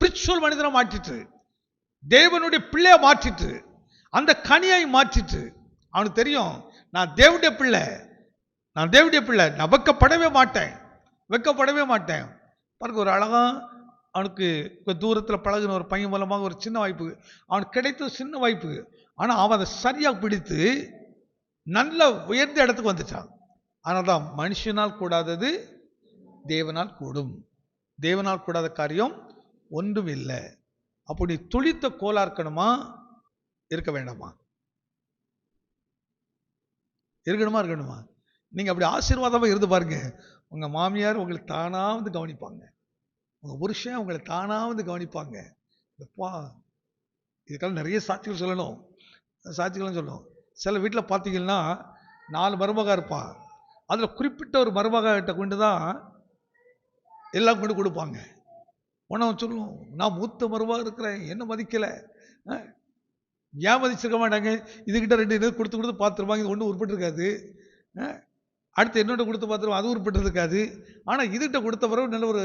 பிரிச்சுவல் மனிதனை மாற்றிட்டு, தேவனுடைய பிள்ளைய மாற்றிட்டு, அந்த கனியை மாற்றிட்டு. அவனுக்கு தெரியும், நான் தேவனுடைய பிள்ளை, நான் வெக்கப்படவே மாட்டேன். பாருங்க, ஒரு அழகா அவனுக்கு தூரத்தில் பழகின ஒரு பையன் மூலமாக ஒரு சின்ன வாய்ப்பு அவனுக்கு கிடைத்த சின்ன வாய்ப்பு. ஆனால் அவன் அதை சரியாக பிடித்து நல்ல உயர்ந்த இடத்துக்கு வந்துட்டான். ஆனால் தான் மனுஷனால் கூடாதது தேவனால் கூடும். தேவனால் கூடாத காரியம் ஒன்றும் இல்லை. அப்போ நீ துளித்த கோலா இருக்கணுமா வேண்டாமா? இருக்கணுமா? நீங்கள் அப்படி ஆசீர்வாதமாக இருந்து பாருங்க, உங்கள் மாமியார் உங்களை தானாக வந்து கவனிப்பாங்க, உங்கள் புருஷன் உங்களை தானாக வந்து கவனிப்பாங்க. எப்பா, இதுக்கெல்லாம் நிறைய சாட்சிகள் சொல்லணும். சில வீட்டில் பார்த்தீங்கன்னா 4 மருமக இருப்பான். அதில் குறிப்பிட்ட ஒரு மருமகிட்ட கொண்டு தான் எல்லாம் கொண்டு கொடுப்பாங்க. உனவன் சொல்லுவோம், நான் மூத்த மருமக இருக்கிறேன், என்ன மதிக்கலை, ஏன் மதிச்சிருக்க மாட்டாங்க. இதுகிட்ட 2 இது கொடுத்து பார்த்துருப்பாங்க, இது ஒன்றும் உருப்பட்டுருக்காது. அடுத்து என்னோட கொடுத்து பார்த்துருவோம், அது உருப்பட்டுருக்காது. ஆனால் இதுகிட்ட கொடுத்த பிறகு நல்ல ஒரு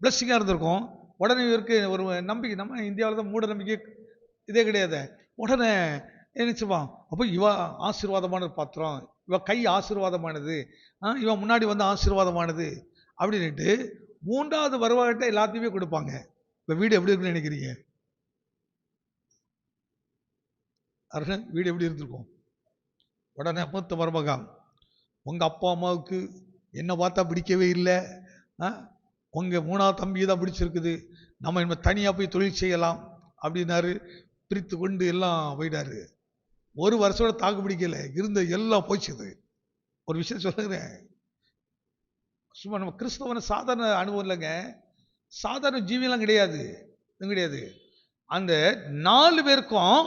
பிளஸ்ஸிங்காக இருந்திருக்கும். உடனே இவருக்கு ஒரு நம்பிக்கை, நம்ம இந்தியாவில் தான் மூட நம்பிக்கை இதே கிடையாது. உடனே நினைச்சுவான், அப்போ இவ ஆசீர்வாதமான பாத்திரம், இவ கை ஆசீர்வாதமானது, இவன் முன்னாடி வந்து ஆசீர்வாதமானது அப்படின்ட்டு 3வது வருவாகிட்ட எல்லாத்தையுமே கொடுப்பாங்க. இப்போ வீடு எப்படி இருக்குன்னு நினைக்கிறீங்க? வீடு எப்படி இருந்திருக்கும்? உடனே மூத்த மருமகன், உங்கள் அப்பா அம்மாவுக்கு என்ன பார்த்தா பிடிக்கவே இல்லை, உங்கள் 3வது தம்பி தான் பிடிச்சிருக்குது, நம்ம இனிமேல் தனியாக போய் தொழில் செய்யலாம் அப்படின்னாரு. பிரித்து கொண்டு எல்லாம் போயிட்டாரு. ஒரு வருஷோட தாக்கு பிடிக்கலை, இருந்த எல்லாம் போச்சுது. ஒரு விஷயம் சொல்லுறேன், சும்மா நம்ம கிறிஸ்தவன சாதாரண அனுபவம் இல்லைங்க, சாதாரண ஜீவியெல்லாம் கிடையாது. அந்த 4 பேருக்கும்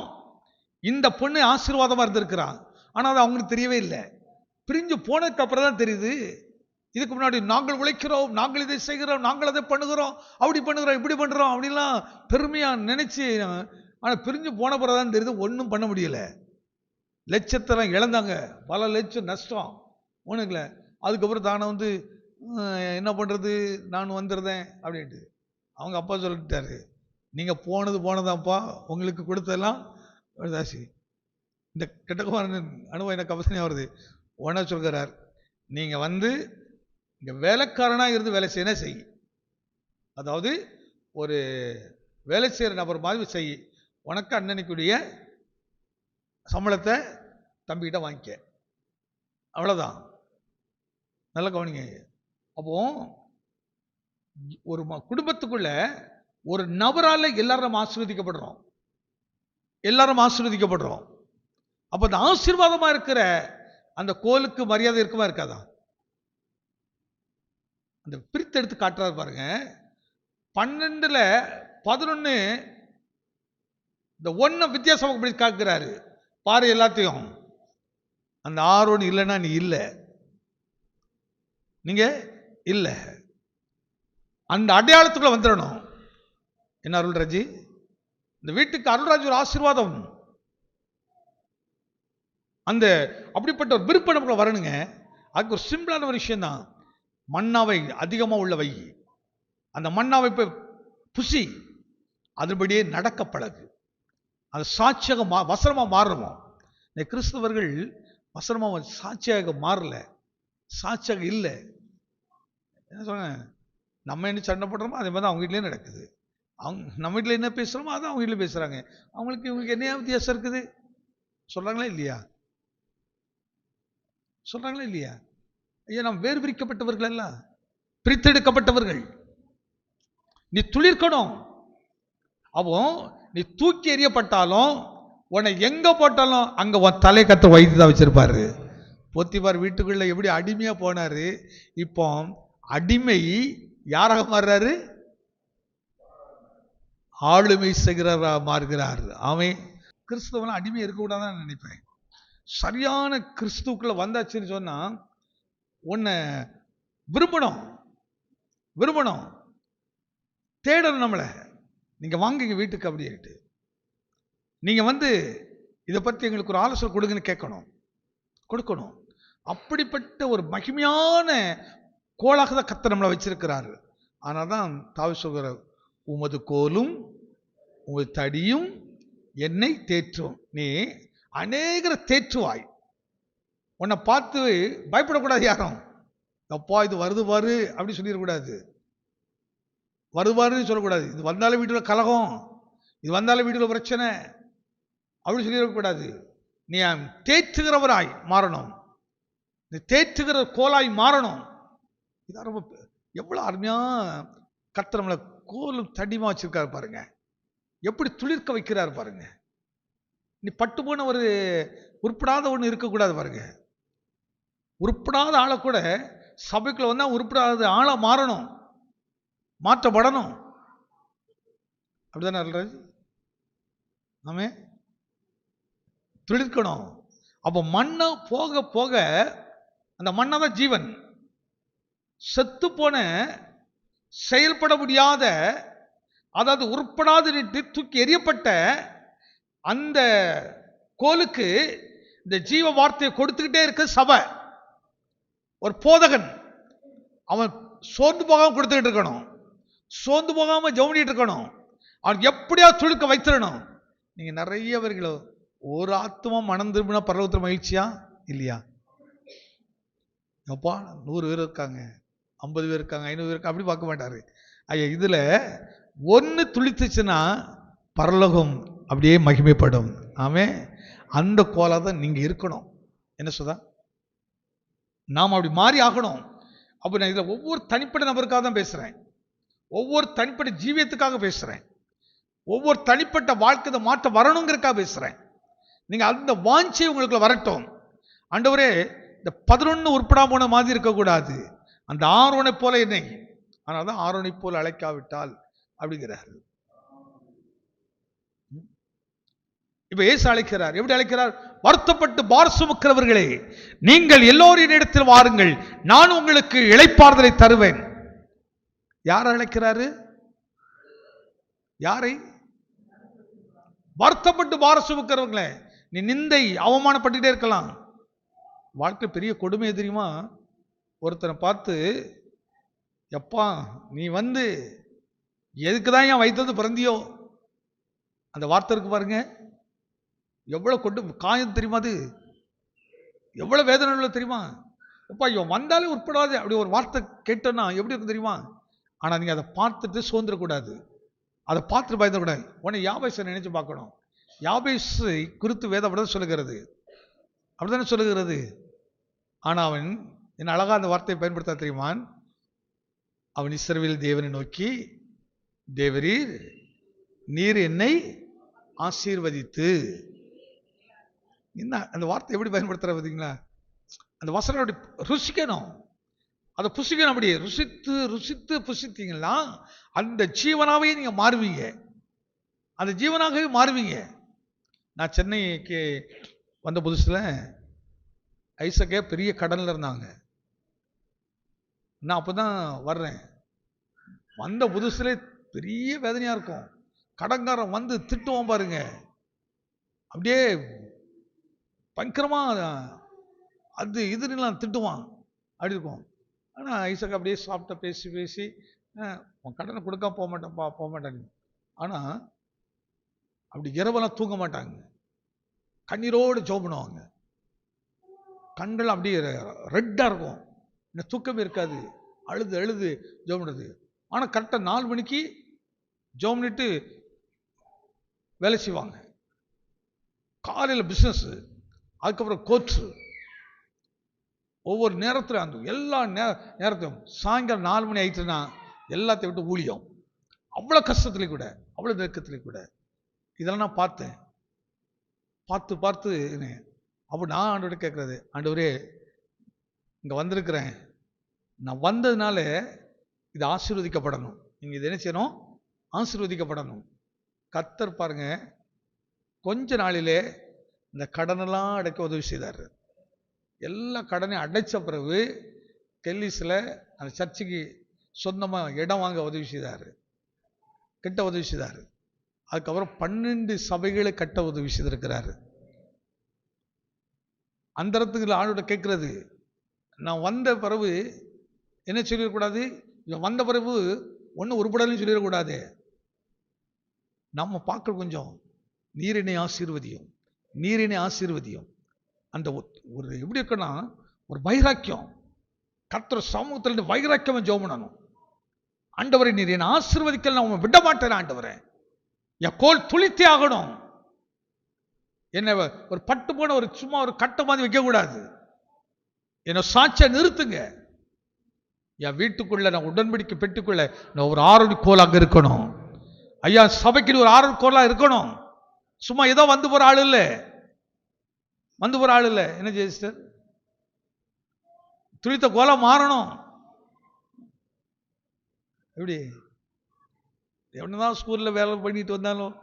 இந்த பொண்ணு ஆசீர்வாதமாக இருந்திருக்கிறான். ஆனால் அது அவங்களுக்கு தெரியவே இல்லை. பிரிஞ்சு போனதுக்கு அப்புறம் தான் தெரியுது. இதுக்கு முன்னாடி நாங்கள் உழைக்கிறோம், நாங்கள் இதை செய்கிறோம், நாங்கள் அதை பண்ணுகிறோம், அப்படி பண்ணுகிறோம், இப்படி பண்ணுறோம் அப்படின்லாம் பெருமையாக நினைச்சு. ஆனால் பிரிஞ்சு போன பிறகு தான் தெரியுது ஒன்றும் பண்ண முடியலை. லட்சத்தெல்லாம் இழந்தாங்க, பல லட்சம் நஷ்டம் ஒன்றுங்கள. அதுக்கப்புறம் தானே வந்து என்ன பண்ணுறது, நான் வந்துடுறேன் அப்படின்ட்டு அவங்க அப்பா சொல்லிட்டாரு, நீங்கள் போனதாப்பா, உங்களுக்கு கொடுத்ததெல்லாம் தாசி. இந்த கெட்டகுமாரன் அனுபவம் எனக்கு அவசியம் வருது. உடனே சொல்கிறார், நீங்கள் வந்து இங்கே வேலைக்காரனாக இருந்து வேலை செய்யணும் செய், அதாவது ஒரு வேலை செய்கிற நபர் மாதிரி செய், உனக்கு அண்ணனுக்குரிய சம்பளத்தை தம்பிக்கிட்ட வாங்கிக்க, அவ்வளோதான். நல்ல கவனிங்க. அப்போ ஒரு குடும்பத்துக்குள்ள ஒரு நபரால் எல்லாரும் ஆசீர்வதிக்கப்படுறோம். அப்போ அந்த ஆசீர்வாதமா இருக்கிற அந்த கோலுக்கு மரியாதை இருக்குமா இருக்காதா? அந்த பிரித்து எடுத்து காட்டுறாரு பாருங்க. 12ல் 11 இந்த 1 வித்தியாசமாக இப்படி காட்டுகிறாரு பாரு. எல்லாத்தையும் அந்த ஆரோன் இல்லைன்னா நீ இல்லை, நீங்க இல்லை, அந்த அடையாளத்துக்குள்ள வந்துடணும். என்ன அருள்ராஜி, இந்த வீட்டுக்கு அருள்ராஜ் ஒரு ஆசீர்வாதம். அந்த அப்படிப்பட்ட ஒரு விருப்பம் நமக்கு வரணுங்க. அதுக்கு ஒரு சிம்பிளான ஒரு விஷயம் தான். மன்னாவை அதிகமா உள்ள வை, அந்த மன்னாவை புசி, அதுபடியே நடக்க பழகு. அது சாட்சியாக வசனமா மாறுமோ. இந்த கிறிஸ்தவர்கள் வசனமா சாட்சியாக மாறல, சாட்சியாக இல்லை. என்ன சொல்ல, நம்ம என்ன சண்டை போடுறோமோ அதே மாதிரி அவங்க வீட்லயே நடக்குது. அவங்க நம்ம வீட்டில் என்ன பேசுகிறோமோ அதான் அவங்க வீட்டில் பேசுகிறாங்க. அவங்களுக்கு இவங்களுக்கு என்ன வித்தியாசம் இருக்குது? சொல்கிறாங்களா இல்லையா? சொல்கிறாங்களா இல்லையா? ஐயா, நாம் வேறு பிரிக்கப்பட்டவர்கள் அல்ல, பிரித்தெடுக்கப்பட்டவர்கள். நீ துளிர்க்கணும். அப்போ நீ தூக்கி எறியப்பட்டாலும் உன்னை எங்க போட்டாலும் அங்க உன் தலை கத்த வைத்து தான் வச்சிருப்பாரு. போத்திபார் வீட்டுக்குள்ள எப்படி அடிமையா போனாரு, இப்போ அடிமை யாராக மாறுறாரு? ஆளுமை செய்கிறவராக மாறுகிறார். அவன் கிறிஸ்துவெல்லாம் அடிமை இருக்கக்கூடாதுன்னு நினைப்பேன். சரியான கிறிஸ்துக்குள்ள வந்தாச்சுன்னு சொன்னா உன்னை விரும்பணும், விரும்பணும், தேடணும் நம்மளை. நீங்க வாங்க வீட்டுக்கு அப்படின்ட்டு நீங்க இதை பத்தி எங்களுக்கு ஒரு ஆலோசனை கொடுங்கன்னு கேட்கணும், கொடுக்கணும். அப்படிப்பட்ட ஒரு மகிமையான கோலாக தான் கர்த்தர் நம்மளை வச்சிருக்கிறாரு. ஆனால் தான் தாவீது சொல்கிறார், உமது கோலும் உமது தடியும் என்னை தேற்றும். நீ அநேகரை தேற்றுவாய். உன்னை பார்த்து பயப்படக்கூடாது யாரும். அப்பா இது வருது பாரு அப்படி சொல்லிடக்கூடாது, வருவாருன்னு சொல்லக்கூடாது. இது வந்தாலும் வீட்டில் கலகம், இது வந்தாலும் வீட்டில் பிரச்சனை அப்படி சொல்லிடக்கூடாது. நீ தேற்றுகிறவராய் மாறணும், நீ தேற்றுகிற கோலாய் மாறணும். இதான் ரொம்ப எவ்வளோ அருமையா கர்த்தர் நம்மளை கோலும் தடிமா வச்சிருக்காரு பாருங்க, எப்படி துளிர்க்க வைக்கிறார் பாருங்க. நீ பட்டு போன ஒரு உருப்படாத ஒன்று இருக்கக்கூடாது பாருங்க. உருப்படாத ஆளை கூட சபைக்குள்ள வந்தா உருப்படாத ஆளா மாறணும், மாற்றப்படணும். அப்படிதானே அருள்ராஜ்? ஆமே, துளிர்க்கணும். அப்போ மண்ணை போக போக அந்த மண்ணை தான் ஜீவன். செத்து போன செயல்பட முடியாத, அதாவது உருப்படாது தூக்கி எறியப்பட்ட அந்த கோலுக்கு இந்த ஜீவ வார்த்தையை கொடுத்துக்கிட்டே இருக்க சபை. ஒரு போதகன் அவன் சோர்ந்து போகாம கொடுத்துக்கிட்டு இருக்கணும், சோர்ந்து போகாம ஜவுனிட்டு இருக்கணும், அவன் எப்படியா துளுக்க வைத்திடணும். நீங்க நிறைய பேர்களோ ஒரு ஆத்மா மனம் திரும்பினா பரலோகத்தில் மகிழ்ச்சியா இல்லையா? அப்பா 100 பேர் இருக்காங்க, 50 பேர் இருக்காங்க, 500 பேர் இருக்காங்க, அப்படி பார்க்க மாட்டாரு. ஐயா, இதுல ஒன்று துளித்துச்சுன்னா பரலோகம் அப்படியே மகிமைப்படும். ஆமே, அந்த கோலா தான் நீங்க இருக்கணும். என்ன சொல்றா, நாம் அப்படி மாறி ஆகணும். அப்போ நான் இதில் ஒவ்வொரு தனிப்பட்ட நபருக்காக தான் பேசுகிறேன், ஒவ்வொரு தனிப்பட்ட ஜீவியத்துக்காக பேசுகிறேன், ஒவ்வொரு தனிப்பட்ட வாழ்க்கை மாற்ற வரணுங்கிறதுக்காக பேசுகிறேன். நீங்கள் அந்த வாஞ்சை உங்களுக்கு வரட்டும். ஆண்டவரே, இந்த 11 உருப்படா போன மாதிரி இருக்கக்கூடாது, அந்த ஆரோனை போல என்னை, ஆனால் தான் ஆரோனை போல அழைக்காவிட்டால் அப்படிங்கிறார். இப்ப இயேசு அழைக்கிறார். எப்படி அழைக்கிறார்? வருத்தப்பட்டு பாரம் சுமக்கிறவர்களே, நீங்கள் எல்லோரின் இடத்தில் வாருங்கள், நான் உங்களுக்கு இளைப்பாறுதலை தருவேன். யார் அழைக்கிறாரு? யாரை? வருத்தப்பட்டு பாரம் சுமக்கிறவங்களே. நீ நிந்தை அவமானப்பட்டுட்டே இருக்கலாம். வாழ்க்கை பெரிய கொடுமை தெரியுமா? ஒருத்தனை பார்த்து, எப்பா நீ எதுக்குதான் என் வயிற்று பிறந்தியோ, அந்த வார்த்தை இருக்கு பாருங்க, எவ்வளவு கொண்டு காயம் தெரியுமா? அது எவ்வளவு வேதனை உள்ள தெரியுமா? அப்பா இவன் வந்தாலே உட்படாது அப்படி ஒரு வார்த்தை கேட்டோன்னா எப்படி இருக்கும் தெரியுமா? ஆனா நீங்க அதை பார்த்துட்டு சோர்ந்துடக்கூடாது, அதை பார்த்துட்டு பயந்துடக்கூடாது. உடனே யாபேசை நினைச்சு பார்க்கணும். யாபேசை குறித்து வேதம் அப்படிதான் சொல்லுகிறது, அப்படித்தானே சொல்லுகிறது. ஆனா அவன் என்ன அழகா அந்த வார்த்தையை பயன்படுத்த தெரியுமா? அவன் இஸ்ரவேல் தேவனை நோக்கி, தேவரீர் நீர் என்னை ஆசீர்வதித்து, என்ன அந்த வார்த்தை எப்படி பயன்படுத்துற பார்த்தீங்களா? அந்த வசனம் அப்படி ருசிக்கணும். அதை புசிக்கணும். அப்படி ருசித்து ருசித்து புசித்தீங்கன்னா அந்த ஜீவனாவே நீங்க மாறுவீங்க, அந்த ஜீவனாகவே மாறுவீங்க. நான் சென்னைக்கு வந்த புதுசுல ஐசக்கே பெரிய கடன்ல இருந்தாங்க. நான் அப்பதான் வர்றேன். வந்த புதுசுல பெரிய வேதனையா இருக்கும். கடன்காரன் வந்து திட்டுவான் பாருங்க, அப்படியே பயங்கரமா அது இதுலாம் திட்டுவான், அப்படி இருக்கும். ஆனா ஐசக் அப்படியே சாப்பிட்ட பேசி பேசி உன் கடனை கொடுக்க போக மாட்டேன்ப்பா போக மாட்டாங்க. ஆனா அப்படி இரவெல்லாம் தூங்க மாட்டாங்க, கண்ணீரோடு ஜெபம் பண்ணுவாங்க. கண்கள் அப்படியே ரெட்டா இருக்கும், இன்னும் தூக்கமே இருக்காது, அழுது அழுது ஜெபம் பண்ணுறது. ஆனா கரெக்டா 4 மணிக்கு ஜெபம் பண்ணிட்டு வேலை செய்வாங்க. காலையில் பிசினஸ், அதுக்கப்புறம் கோர்ட்ஸு, ஒவ்வொரு நேரத்தில் அந்த எல்லா நேரத்தையும் சாயங்காலம் 4 மணி ஆயிடுச்சுன்னா எல்லாத்தையும் விட்டு ஊழியம். அவ்வளோ கஷ்டத்துலேயும் கூட, அவ்வளோ நெருக்கத்துலேயும் கூட இதெல்லாம் நான் பார்த்தேன். பார்த்து அப்போ நான் ஆண்டவரை கேட்குறது, ஆண்டவரே இங்கே வந்திருக்கிறேன், நான் வந்ததுனால இது ஆசீர்வதிக்கப்படணும், நீங்கள் இது என்ன செய்யணும், ஆசீர்வதிக்கப்படணும். கர்த்தர் பாருங்க கொஞ்ச நாளிலே இந்த கடனெல்லாம் அடைக்க உதவி செய்தார். எல்லா கடனையும் அடைச்ச பிறகு கெல்லிஸில் அந்த சர்ச்சுக்கு சொந்தமாக இடம் வாங்க உதவி செய்தார், கட்ட உதவி செய்தார். அதுக்கப்புறம் 12 சபைகளை கட்ட உதவி செய்திருக்கிறாரு. அந்த இடத்துக்கு ஆளோட கேட்கறது, நான் வந்த பிறகு என்ன சொல்லிடக்கூடாது, இவன் வந்த பிறகு ஒன்றும் உருப்படலையும் சொல்லிடக்கூடாது. நம்ம பார்க்க கொஞ்சம் நீரினை ஆசீர்வதியும், நீரினை ஆசீர்வதியும். அந்த ஒரு எப்படி இருக்குன்னா ஒரு வைராக்கியம், கர்த்தர் சமூகத்தில் வைராக்கியம் ஜெபம் பண்ணணும். ஆண்டவரை நீர் என்னை ஆசீர்வதிக்கல, நான் விட மாட்டேன் ஆண்டவரே, என் கோல் துளித்தே ஆகணும். என்ன ஒரு பட்டு போன ஒரு சும்மா ஒரு கட்ட மாதிரி வைக்க கூடாது, என்னை சாட்சியா நிறுத்துங்க. என் வீட்டுக்குள்ள நான் உடன்படிக்கை பெற்றுக்குள்ள நான் ஒரு ஆரோடி கோல் அங்க இருக்கணும். ஐயா சபைக்கு ஒரு ஆரோடி கோலா இருக்கணும். சும்மா ஏதோ வந்து போற ஆள் இல்லை, வந்து போற ஆள் இல்லை. என்ன ஜெயிஸ்டர், துளித்த கோலா மாறணும். எப்படி எவனதான் ஸ்கூல்ல வேலை பண்ணிட்டு வந்தாலும்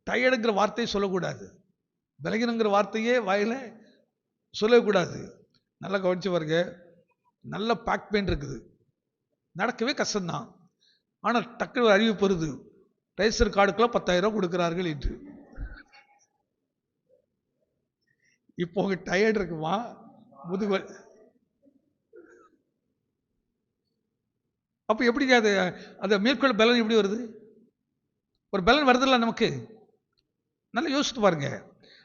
டயர்டுங்கிற வார்த்தையை சொல்லக்கூடாது, விலகினுங்கிற வார்த்தையே வாயில சொல்லக்கூடாது. நல்லா கவனிச்சு பாருங்க, நல்ல பேக் பெயின் இருக்குது, நடக்கவே கஷ்டம்தான். ஆனால் டக்குனு அறிவிப்பு வருது, ரேசர் கார்டுக்கெல்லாம் 10,000 கொடுக்கிறார்கள் என்று. இப்போ உங்க டயர்டு இருக்குமா, முதுகு அப்ப எப்படி அது அந்த மேற்கொள்ள பலன் எப்படி வருது, ஒரு பலன் வருதில்ல நமக்கு, நல்லா யோசித்து பாருங்க.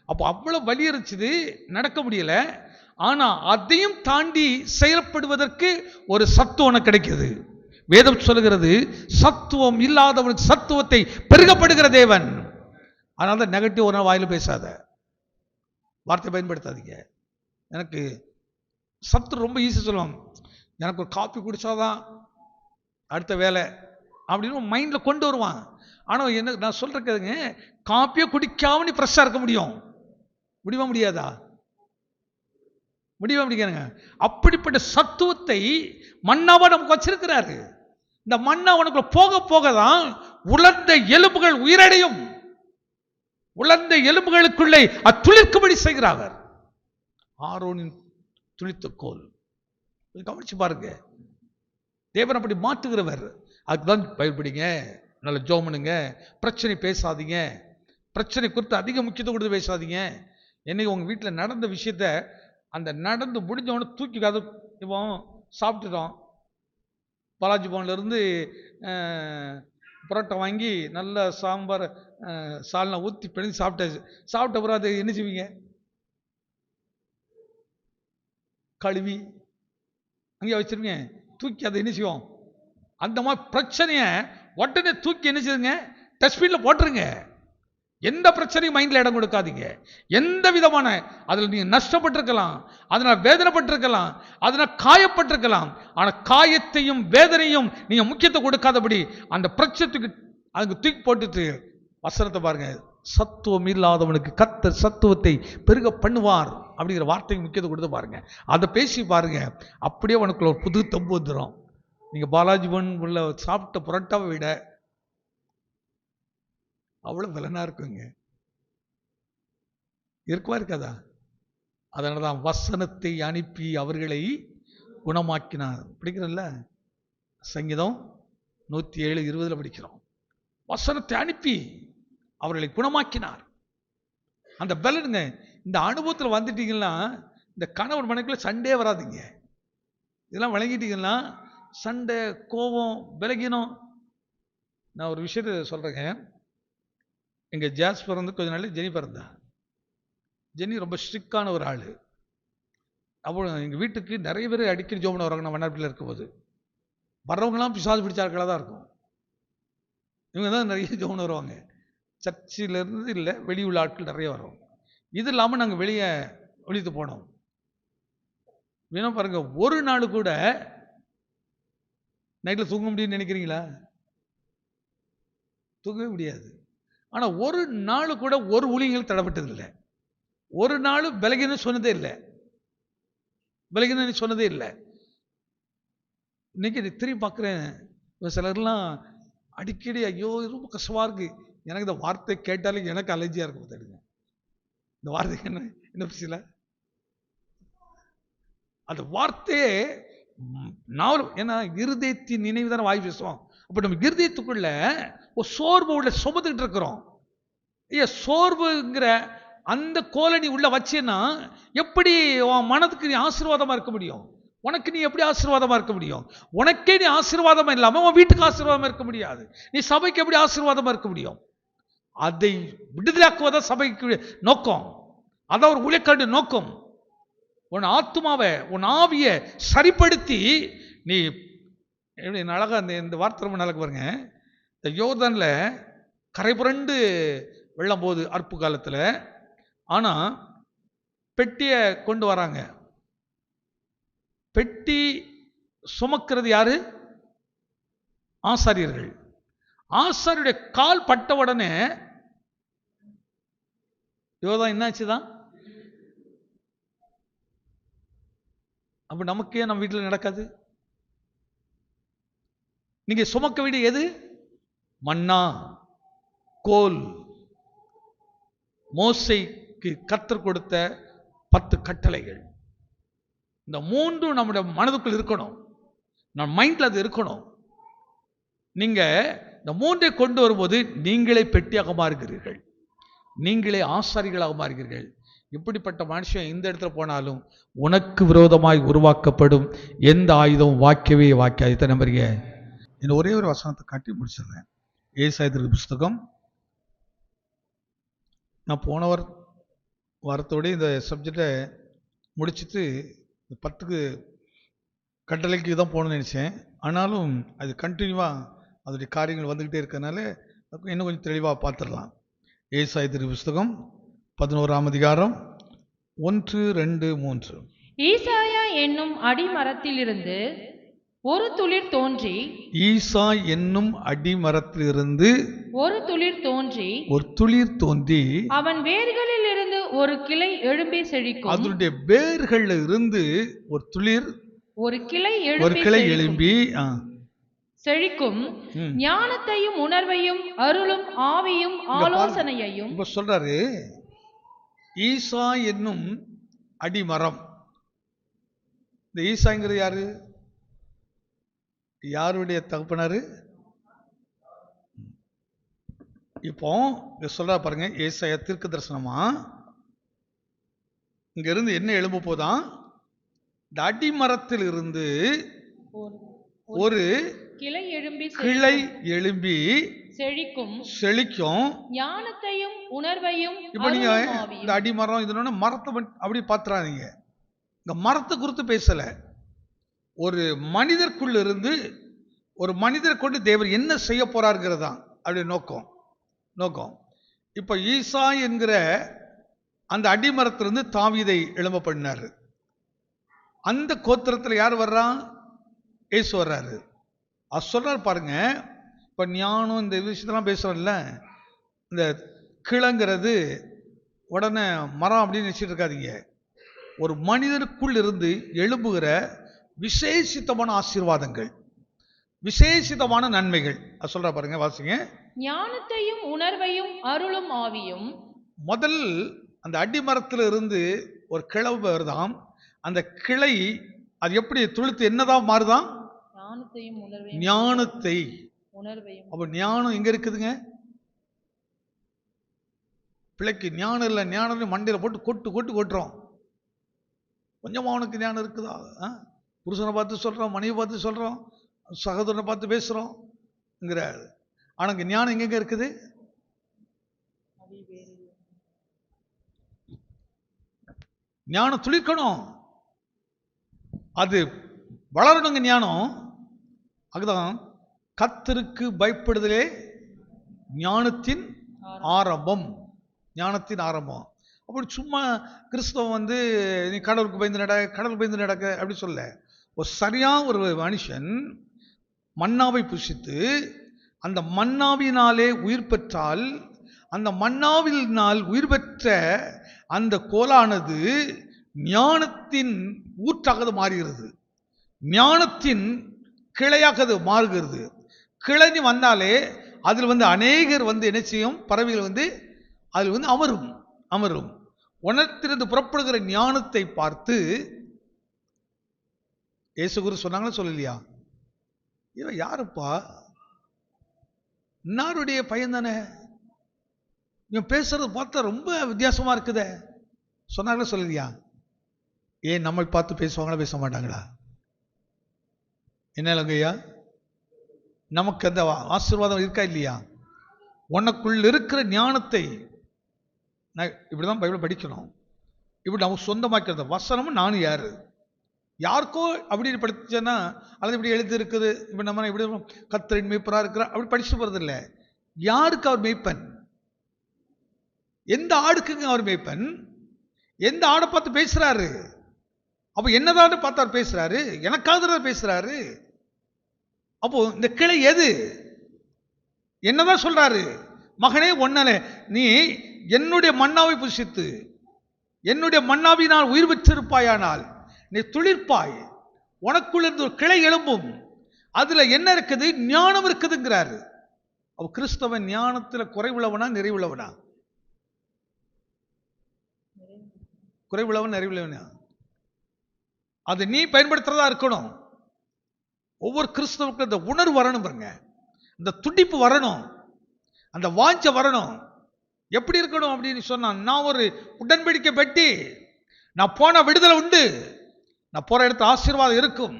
அப்போ அவ்வளவு வலி இருந்துச்சு, நடக்க முடியல. ஆனா அதையும் தாண்டி செயல்படுவதற்கு ஒரு சத்துவம் கிடைக்குது. வேதம் சொல்லுகிறது, சத்துவம் இல்லாதவனுக்கு சத்துவத்தை பெருகப்படுகிற தேவன். அதனால நெகட்டிவ் ஒரு வாயில பேசாத, வார்த்தை பயன்படுத்தாதீங்க. எனக்கு சத்து ரொம்ப ஈஸி சொல்லுவாங்க, எனக்கு ஒரு காப்பி குடிச்சாதான் அடுத்த வேலை அப்படின்னு மைண்ட்ல கொண்டு வருவான். ஆனா என்ன நான் சொல்றேங்க, காப்பியை குடிக்காம நீ ஃப்ரெஷ்ஷா இருக்க முடியும், முடியுமா முடியாதா, முடியவே முடியாதுங்க. அப்படிப்பட்ட சத்துவத்தை மன்னாவா நமக்கு வச்சிருக்கிறாரு. இந்த மன்னா உனக்கு போக போக தான் உலர்ந்த எலும்புகள் உயிரடையும், உலர்ந்த எலும்புகளுக்குள்ளே துளிர்க்கும்படி செய்கிறார்கள். ஆரோனின் துளித்த கோல் கவனிச்சு பாருங்க, தேவன் அப்படி மாற்றுகிறவர். அதுக்குதான் பயன்படுங்க, நல்ல ஜெபம் பண்ணுங்க, பிரச்சனை பேசாதீங்க, பிரச்சனை குறித்து அதிக முக்கியத்துவம் கொடுத்து பேசாதீங்க. என்னைக்கு உங்க வீட்டில் நடந்த விஷயத்த அந்த நடந்து முடிஞ்சவொடனே தூக்கி கதை, இப்போ சாப்பிட்டுட்டோம், பாலாஜி பவன்ல இருந்து புரோட்டா வாங்கி நல்ல சாம்பார் சால்னா ஊற்றி பிடிச்சி சாப்பிட்டாச்சு. சாப்பிட்ட பிறகு அதை என்ன செய்வீங்க, கழுவி அங்கேயே வச்சிருவீங்க, தூக்கி அதை என்ன செய்வோம், அந்த மாதிரி பிரச்சனையை உடனே தூக்கி என்ன செய்யுங்க, டஸ்ட்பின்ல போட்டுருங்க. எந்த பிரச்சனையும் மைண்ட்ல இடம் கொடுக்காதீங்க. எந்த விதமான அதில் நீங்க நஷ்டப்பட்டிருக்கலாம், அதனால் வேதனைப்பட்டிருக்கலாம், அதனால் காயப்பட்டிருக்கலாம். ஆனா காயத்தையும் வேதனையும் நீங்க முக்கியத்துவம் கொடுக்காதபடி அந்த பிரச்சனைக்கு அதுக்கு தூக்கி போட்டுட்டு வசனத்தை பாருங்க, சத்துவம் இல்லாதவனுக்கு கர்த்தர் சத்துவத்தை பெருக பண்ணுவார் அப்படிங்கிற வார்த்தைக்கு முக்கியத்துவம் கொடுத்து பாருங்க. அதை பேசி பாருங்க, அப்படியே உனக்குள்ள ஒரு புது தம்பு வந்துடும். நீங்க பாலாஜி பவன் உள்ள சாப்பிட்ட புரோட்டாவை விட அவ்வளவு பலனா இருக்குங்க. இருக்குவா இருக்காதா? அதனாலதான் வசனத்தை அனுப்பி அவர்களை குணமாக்கினார். படிக்கிறோம்ல, சங்கீதம் 107:20 படிக்கிறோம். வசனத்தை அனுப்பி அவர்களை குணமாக்கினார். அந்த பலனுங்க. இந்த அனுபவத்தில் வந்துட்டீங்கன்னா இந்த கணவன் மனைவிக்குள்ள சண்டே வராதுங்க. இதெல்லாம் வழங்கிட்டீங்கன்னா சண்டை, கோபம், விலகினம். நான் ஒரு விஷயத்தை சொல்றேங்க. எங்க ஜாஸ் பிறந்து கொஞ்ச நாள் ஜெனி பிறந்தா. ஜெனி ரொம்ப ஸ்ட்ரிக்டான ஒரு ஆள். அப்போ எங்கள் வீட்டுக்கு நிறைய பேர் அடிக்கடி ஜோமனை வராங்க. நான் வண்ணாப்பில் இருக்கும்போது வர்றவங்களாம் பிசாசு பிடிச்சார்களாக தான் இருக்கும். இவங்க தான் நிறைய ஜோமனை வருவாங்க. சர்ச்சிலேருந்து இல்லை, வெளியுள்ள ஆட்கள் நிறைய வரும். இது இல்லாமல் நாங்கள் வெளியே ஒழித்து போனோம். வேணா பாருங்க, ஒரு நாள் கூட நைட்டில் தூங்க முடியும்னு நினைக்கிறீங்களா? தூங்கவே முடியாது. ஆனால் ஒரு நாள் கூட ஒரு ஊழியங்கள் தடப்பட்டது இல்லை. ஒரு நாள் விலகின்னு சொன்னதே இல்லை. விலகின்னு சொன்னதே இல்லை. இன்னைக்கு திரும்பி பார்க்குறேன், சிலர்லாம் அடிக்கடி ஐயோ ரொம்ப கஷ்டமாக இருக்கு, எனக்கு இந்த வார்த்தை கேட்டாலே எனக்கு அலர்ஜியாக இருக்கும். பார்த்துடுங்க, இந்த வார்த்தைக்கு என்ன பிரச்சனை? அந்த வார்த்தையே நாவல். ஏன்னா இருதயத்தின் நினைவு தானே வாய் பேசுவோம். அப்போ நம்ம இருதயத்துக்குள்ள ஒரு சோர்வு உள்ள சுமந்துக்கிட்டு இருக்கிறோம். சோர்வுங்கிற அந்த கோலனி உள்ள வச்சேன்னா எப்படி உன் மனதுக்கு நீ ஆசீர்வாதமா இருக்க முடியும்? உனக்கு நீ எப்படி ஆசீர்வாதமா இருக்க முடியும்? உனக்கே நீ ஆசீர்வாதமா இல்லாம உன் வீட்டுக்கு ஆசீர்வாதமா இருக்க முடியாது. நீ சபைக்கு எப்படி ஆசீர்வாதமா இருக்க முடியும்? அதை விடுதலாக்குவதா சபைக்கு நோக்கம். அதான் ஒரு ஊழியக்காரனுடைய நோக்கம். உன் ஆத்துமாவை, உன் ஆவியை சரிப்படுத்தி நீ எப்படி அழகா இந்த வார்த்தை ரொம்ப நல்லா பாருங்க. இந்த யோர்தான்ல கரை புரண்டு வெள்ளம் போகுது அற்பு காலத்துல. ஆனா பெட்டியை கொண்டு வராங்க. பெட்டி சுமக்கிறது யாரு? ஆசாரியர்கள். ஆசாரியுடைய கால் பட்ட உடனே யோர்தான் என்னாச்சுதான்? அப்ப நமக்கே நம்ம வீட்டில் நடக்காது. நீங்க சுமக்க வேண்டிய எது? மன்னா, கோல். மோசேக்கு கர்த்தர் கொடுத்த 10 கட்டளைகள். இந்த 3 நம்முடைய மனதுக்குள் இருக்கணும். நம்ம மைண்ட்ல அது இருக்கணும். நீங்க இந்த 3ஐ கொண்டு வரும்போது நீங்களே பெட்டியாக மாறுகிறீர்கள், நீங்களே ஆசாரிகளாக மாறுகிறீர்கள். இப்படிப்பட்ட மனுஷன் இந்த இடத்துல போனாலும் உனக்கு விரோதமாய் உருவாக்கப்படும் எந்த ஆயுதம் வாக்கவே வாக்காது. இத்தனை நம்புறீங்க? இன்னும் ஒரே ஒரு வசனத்தை காட்டி முடிச்சிடுறேன். ஏசாயா புஸ்தகம். நான் போன வாரத்தோட இந்த சப்ஜெக்டை முடிச்சுட்டு 10 கட்டளைக்கு தான் போகணும்னு நினச்சேன். ஆனாலும் அது கண்டினியூவாக அதோடைய காரியங்கள் வந்துக்கிட்டே இருக்கிறதுனால இன்னும் கொஞ்சம் தெளிவாக பார்த்துடலாம். ஏசாயா புஸ்தகம் 11ஆம் அதிகாரம் 1, 2, 3. ஈசாயா என்னும் அடிமரத்திலிருந்து ஒரு துளிர் தோன்றி, ஈசா என்னும் அடிமரத்திலிருந்து ஒரு துளிர் தோன்றி அவன் வேர்களில் இருந்து ஒரு கிளை எழும்பி செழிக்கும். அதனுடைய வேர்களில் இருந்து ஒரு கிளை எழும்பி செழிக்கும். ஞானத்தையும் உணர்வையும் அருளும் ஆவியும் ஆலோசனையையும். இப்ப சொல்றாரு, ஈசா என்னும் அடிமரம். இந்த ஈசாங்கிறது யாரு? யாருடைய தகப்பனாரு? இப்போ சொல்ற பாருங்க, ஏசாயா தீர்க்க தரிசனமா இங்க இருந்து என்ன எழும்ப போதான்? இந்த அடிமரத்தில் இருந்து ஒரு கிளை எழும்பி செழிக்கும். ஞானத்தையும் உணர்வையும். இப்ப நீங்க இந்த அடிமரம் இது மரத்தை அப்படி பாத்துறாதீங்க. இந்த மரத்தை குறித்து பேசல. ஒரு மனிதர்க்குள்ள இருந்து ஒரு மனிதரை கொண்டு தேவர் என்ன செய்ய போறாருங்கிறதா அப்படி நோக்கம். இப்ப ஈசா என்கிற அந்த அடிமரத்திலிருந்து தாவீதை எழும்ப பண்ணாரு. அந்த கோத்திரத்தில் யார் வர்றா? இயேசு வர்றாரு. அது சொல்றாரு பாருங்க. இப்ப ஞானம் இந்த விஷயத்தெல்லாம் பேசுறோம்ல, இந்த கிளைங்கிறது உடனே மரம் அப்படின்னு நினைச்சிட்டு இருக்காதீங்க. ஒரு மனிதனுக்குள் இருந்து எழும்புகிற விசேஷித்தமான ஆசீர்வாதங்கள், விசேஷித்தமான நன்மைகள். அது சொல்ற பாருங்க, வாசிங்க. ஞானத்தையும் உணர்வையும் அருளும் ஆவியும். முதல் அந்த அடிமரத்தில் இருந்து ஒரு கிளை வருதாம். அந்த கிளை அது எப்படி துளித்து என்னதான் மாறுதான்? ஞானத்தையும் உணர்வையும். ஞானத்தை உணர்வையும். அப்ப ஞானம் எங்க இருக்குதுங்க? பிள்ளைக்கு ஞானம் இல்லை, ஞானம் மண்டையில போட்டு கொட்டுறோம். கொஞ்சம் அவனுக்கு ஞானம் இருக்குதா? புருஷனை பார்த்து சொல்றோம், மனைவி பார்த்து சொல்றோம், சகோதரனை பார்த்து பேசுறோம்ங்கிற. ஆனா இங்க ஞானம் எங்க இருக்குது? ஞானம் துளிக்கணும், அது வளரணுங்க ஞானம். அதுதான் கர்த்தருக்கு பயப்படுதலே ஞானத்தின் ஆரம்பம். ஞானத்தின் ஆரம்பம். அப்படி சும்மா கிறிஸ்தவம் நீ கடவுளுக்கு பயந்து நடக்க அப்படி சொல்ல. ஒரு சரியா ஒரு மனுஷன் மன்னாவை புசித்து அந்த மன்னாவினாலே உயிர் பெற்றால், அந்த மன்னாவினால் உயிர் பெற்ற அந்த கோலானது ஞானத்தின் ஊற்றாக மாறுகிறது, ஞானத்தின் கிளையாக மாறுகிறது. கிளை வந்தாலே அதில் அநேகர் என்ன செய்யும்? பறவைகள் அதில் அமரும். உணர்த்திலிருந்து புறப்படுகிற ஞானத்தை பார்த்து இயேசு குரு சொன்னாங்களா சொல்லலையா? இவன் யாருப்பா? இன்னாருடைய பையன் தானே, இவன் பேசுறது பார்த்தா ரொம்ப வித்தியாசமா இருக்குதே சொன்னாங்களா சொல்லலையா? ஏன் நம்மை பார்த்து பேசுவாங்களா பேச மாட்டாங்களா? என்ன இல்லைங்கய்யா, நமக்கு அந்த ஆசீர்வாதம் இருக்கா இல்லையா? உனக்குள் இருக்கிற ஞானத்தை இப்படிதான் பைபிள் படிக்கணும். இப்படி நம்ம சொந்தமாக்கிறது. வசனமும் நானும் யாருக்கோ அப்படின்னு படிச்சேன்னா, அல்லது இப்படி எழுதி இருக்குது, இப்ப நம்ம இப்படி கர்த்தரின் மேய்ப்பரா இருக்கிற அப்படி படிச்சுட்டு போறது இல்லை. யாருக்கு அவர் மேய்ப்பன்? எந்த ஆடுக்குங்க அவர் மேய்ப்பன்? எந்த ஆடை பார்த்து பேசுறாரு? அப்ப என்னதான் பார்த்து அவர் பேசுறாரு? எனக்காக பேசுறாரு. அப்போ இந்த கிளை எது? என்னதான் சொல்றாரு? மகனே, ஒன்னலே நீ என்னுடைய மன்னாவை புசித்து என்னுடைய மன்னாவினால் உயிர் பெற்றிருப்பாயானால் நீ துளிர்ப்பாய், உனக்குள்ள இருந்து ஒரு கிளை எழும்பும். அதுல என்ன இருக்குது? ஞானம் இருக்குதுங்கிறாரு. அவ கிறிஸ்தவன் ஞானத்துல குறைவுள்ளவனா நிறைவுள்ளவனா? குறைவுள்ளவன் நிறைவுள்ளவனா? அது நீ பயன்படுத்துறதா இருக்கணும். ஒவ்வொரு கிறிஸ்தவனுக்கும் இந்த உணர்வு வரணும் பாருங்க, இந்த துடிப்பு வரணும், அந்த வாஞ்ச வரணும். எப்படி இருக்கணும் அப்படின்னு சொன்னா, நான் ஒரு உடன்படிக்கை பெட்டி, நான் போன விடுதலை உண்டு, நான் போற இடத்துல ஆசீர்வாதம் இருக்கும்,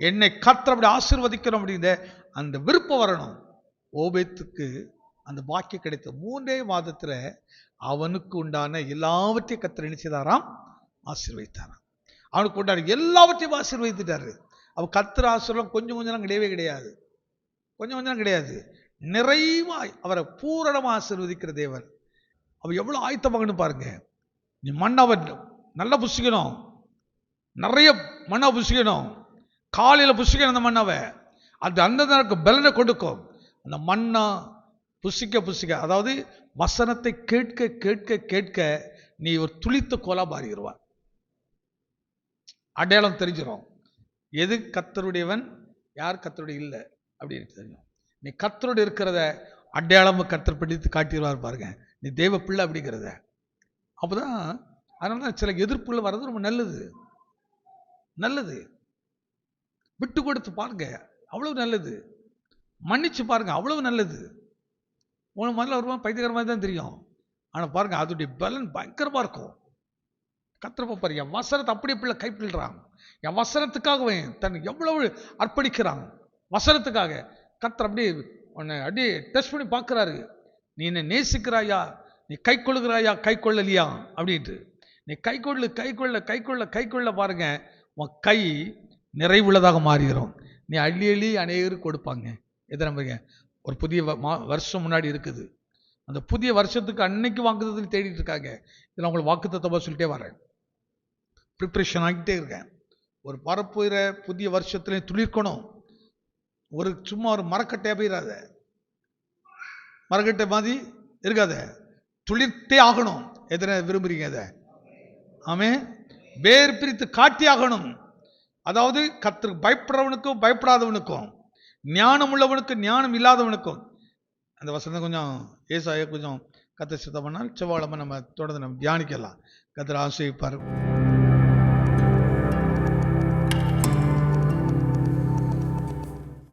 என்னை கர்த்தர் அப்படி ஆசீர்வதிக்கணும் அப்படிங்கிற அந்த விருப்பம் வரணும். ஓபேத்துக்கு அந்த பாக்கியம் கிடைத்த 3 மாதத்துல அவனுக்கு உண்டான எல்லாவற்றையும் கர்த்தர் என்ன செய்தாராம்? ஆசீர்வதித்தாராம். அவனுக்கு உண்டான எல்லாவற்றையும் ஆசீர்வதித்துட்டாரு. அவ கர்த்தர் ஆசீர்வாதம் கொஞ்சம் கொஞ்சம் கிடையவே கிடையாது, கொஞ்சம் கொஞ்சம் கிடையாது. நிறைவாய் அவரை பூரணமா ஆசீர்வதிக்கிற தேவன். அவ எவ்வளவு ஆயத்தமாகணும் பாருங்க. நீ மண்ணாவை நல்லா புசிக்கணும், நிறைய மண்ணா புசிக்கணும், காலையில புசிக்கணும். அந்த மண்ணாவை அது அந்த பலனை கொடுக்கும். அந்த மண்ணா புசிக்க, அதாவது வசனத்தை கேட்க கேட்க கேட்க நீ ஒரு துளித்த கோலா மாறிடுவா. அடையாளம் தெரிஞ்சிடும், எது கர்த்தருடையவன் யார் கர்த்தருடைய இல்லை அப்படின்னு தெரியும். நீ கர்த்தரோடு இருக்கிறத அடையாளமும் கர்த்தர் பிடித்து காட்டிடுவார் பாருங்க, நீ தேவ பிள்ளை அப்படிங்கிறத. அப்போதான் அதனால சில எதிர்ப்புள்ள வர்றது ரொம்ப நல்லது. விட்டு கொடுத்து பாருங்க, அவ்வளவு நல்லது. மன்னிச்சு பாருங்க, அவ்வளவு நல்லது. உனக்கு முதல்ல வருவான் பைத்தியகரமாக தான் தெரியும், ஆனால் பாருங்க அதோடைய பலன் பயங்கரமா இருக்கும். கர்த்தர் பாரு, என் வசனத்தை அப்படியே பிள்ளை கைப்பிடுறான், என் வசனத்துக்காகவே தன் எவ்வளவு அர்ப்பணிக்கிறான் வசனத்துக்காக. கர்த்தர் அப்படியே உன்னை அப்படியே டெஸ்ட் பண்ணி பார்க்குறாரு, நீ என்னை நேசிக்கிறாயா, நீ கை கொள்ளுகிறாயா, கை கொள்ளலையா அப்படின்ட்டு. நீ கை கொள்ள பாருங்க, உன் கை நிறைவுள்ளதாக மாறுகிறோம். நீ அள்ளி அநேகருக்கு கொடுப்பாங்க. எத்தனை பாருங்க, ஒரு புதிய வருஷம் முன்னாடி இருக்குது, அந்த புதிய வருஷத்துக்கு அன்னைக்கு வாக்குத்தத்தம் தேடிட்டு இருக்காங்க. இதில் உங்களுக்கு வாக்குத்தத்தமா சொல்லிட்டே வரேன், ப்ரிப்ரேஷன் ஆகிட்டே இருக்கேன். ஒரு வரப்போகிற புதிய வருஷத்துல துளிர்க்கணும். ஒரு சும்மா ஒரு மரக்கட்டையா போயிடாத, மரக்கட்டை மாதிரி இருக்காத. துளிர்த்தே ஆகணும். எத்தனை விரும்புறீங்க அதை? ஆமே. வேர் பிரித்து காட்டி ஆகணும். அதாவது கர்த்தருக்கு பயப்படுறவனுக்கும் பயப்படாதவனுக்கும், ஞானம் உள்ளவனுக்கும் ஞானம் இல்லாதவனுக்கும். அந்த வசனம் கொஞ்சம் ஏசாயா கொஞ்சம் கர்த்தர் சித்தம் பண்ணால் செவ்வாழமை நம்ம தொடர்ந்து நம்ம தியானிக்கலாம். கர்த்தர் ஆசீர்வதிப்பார்.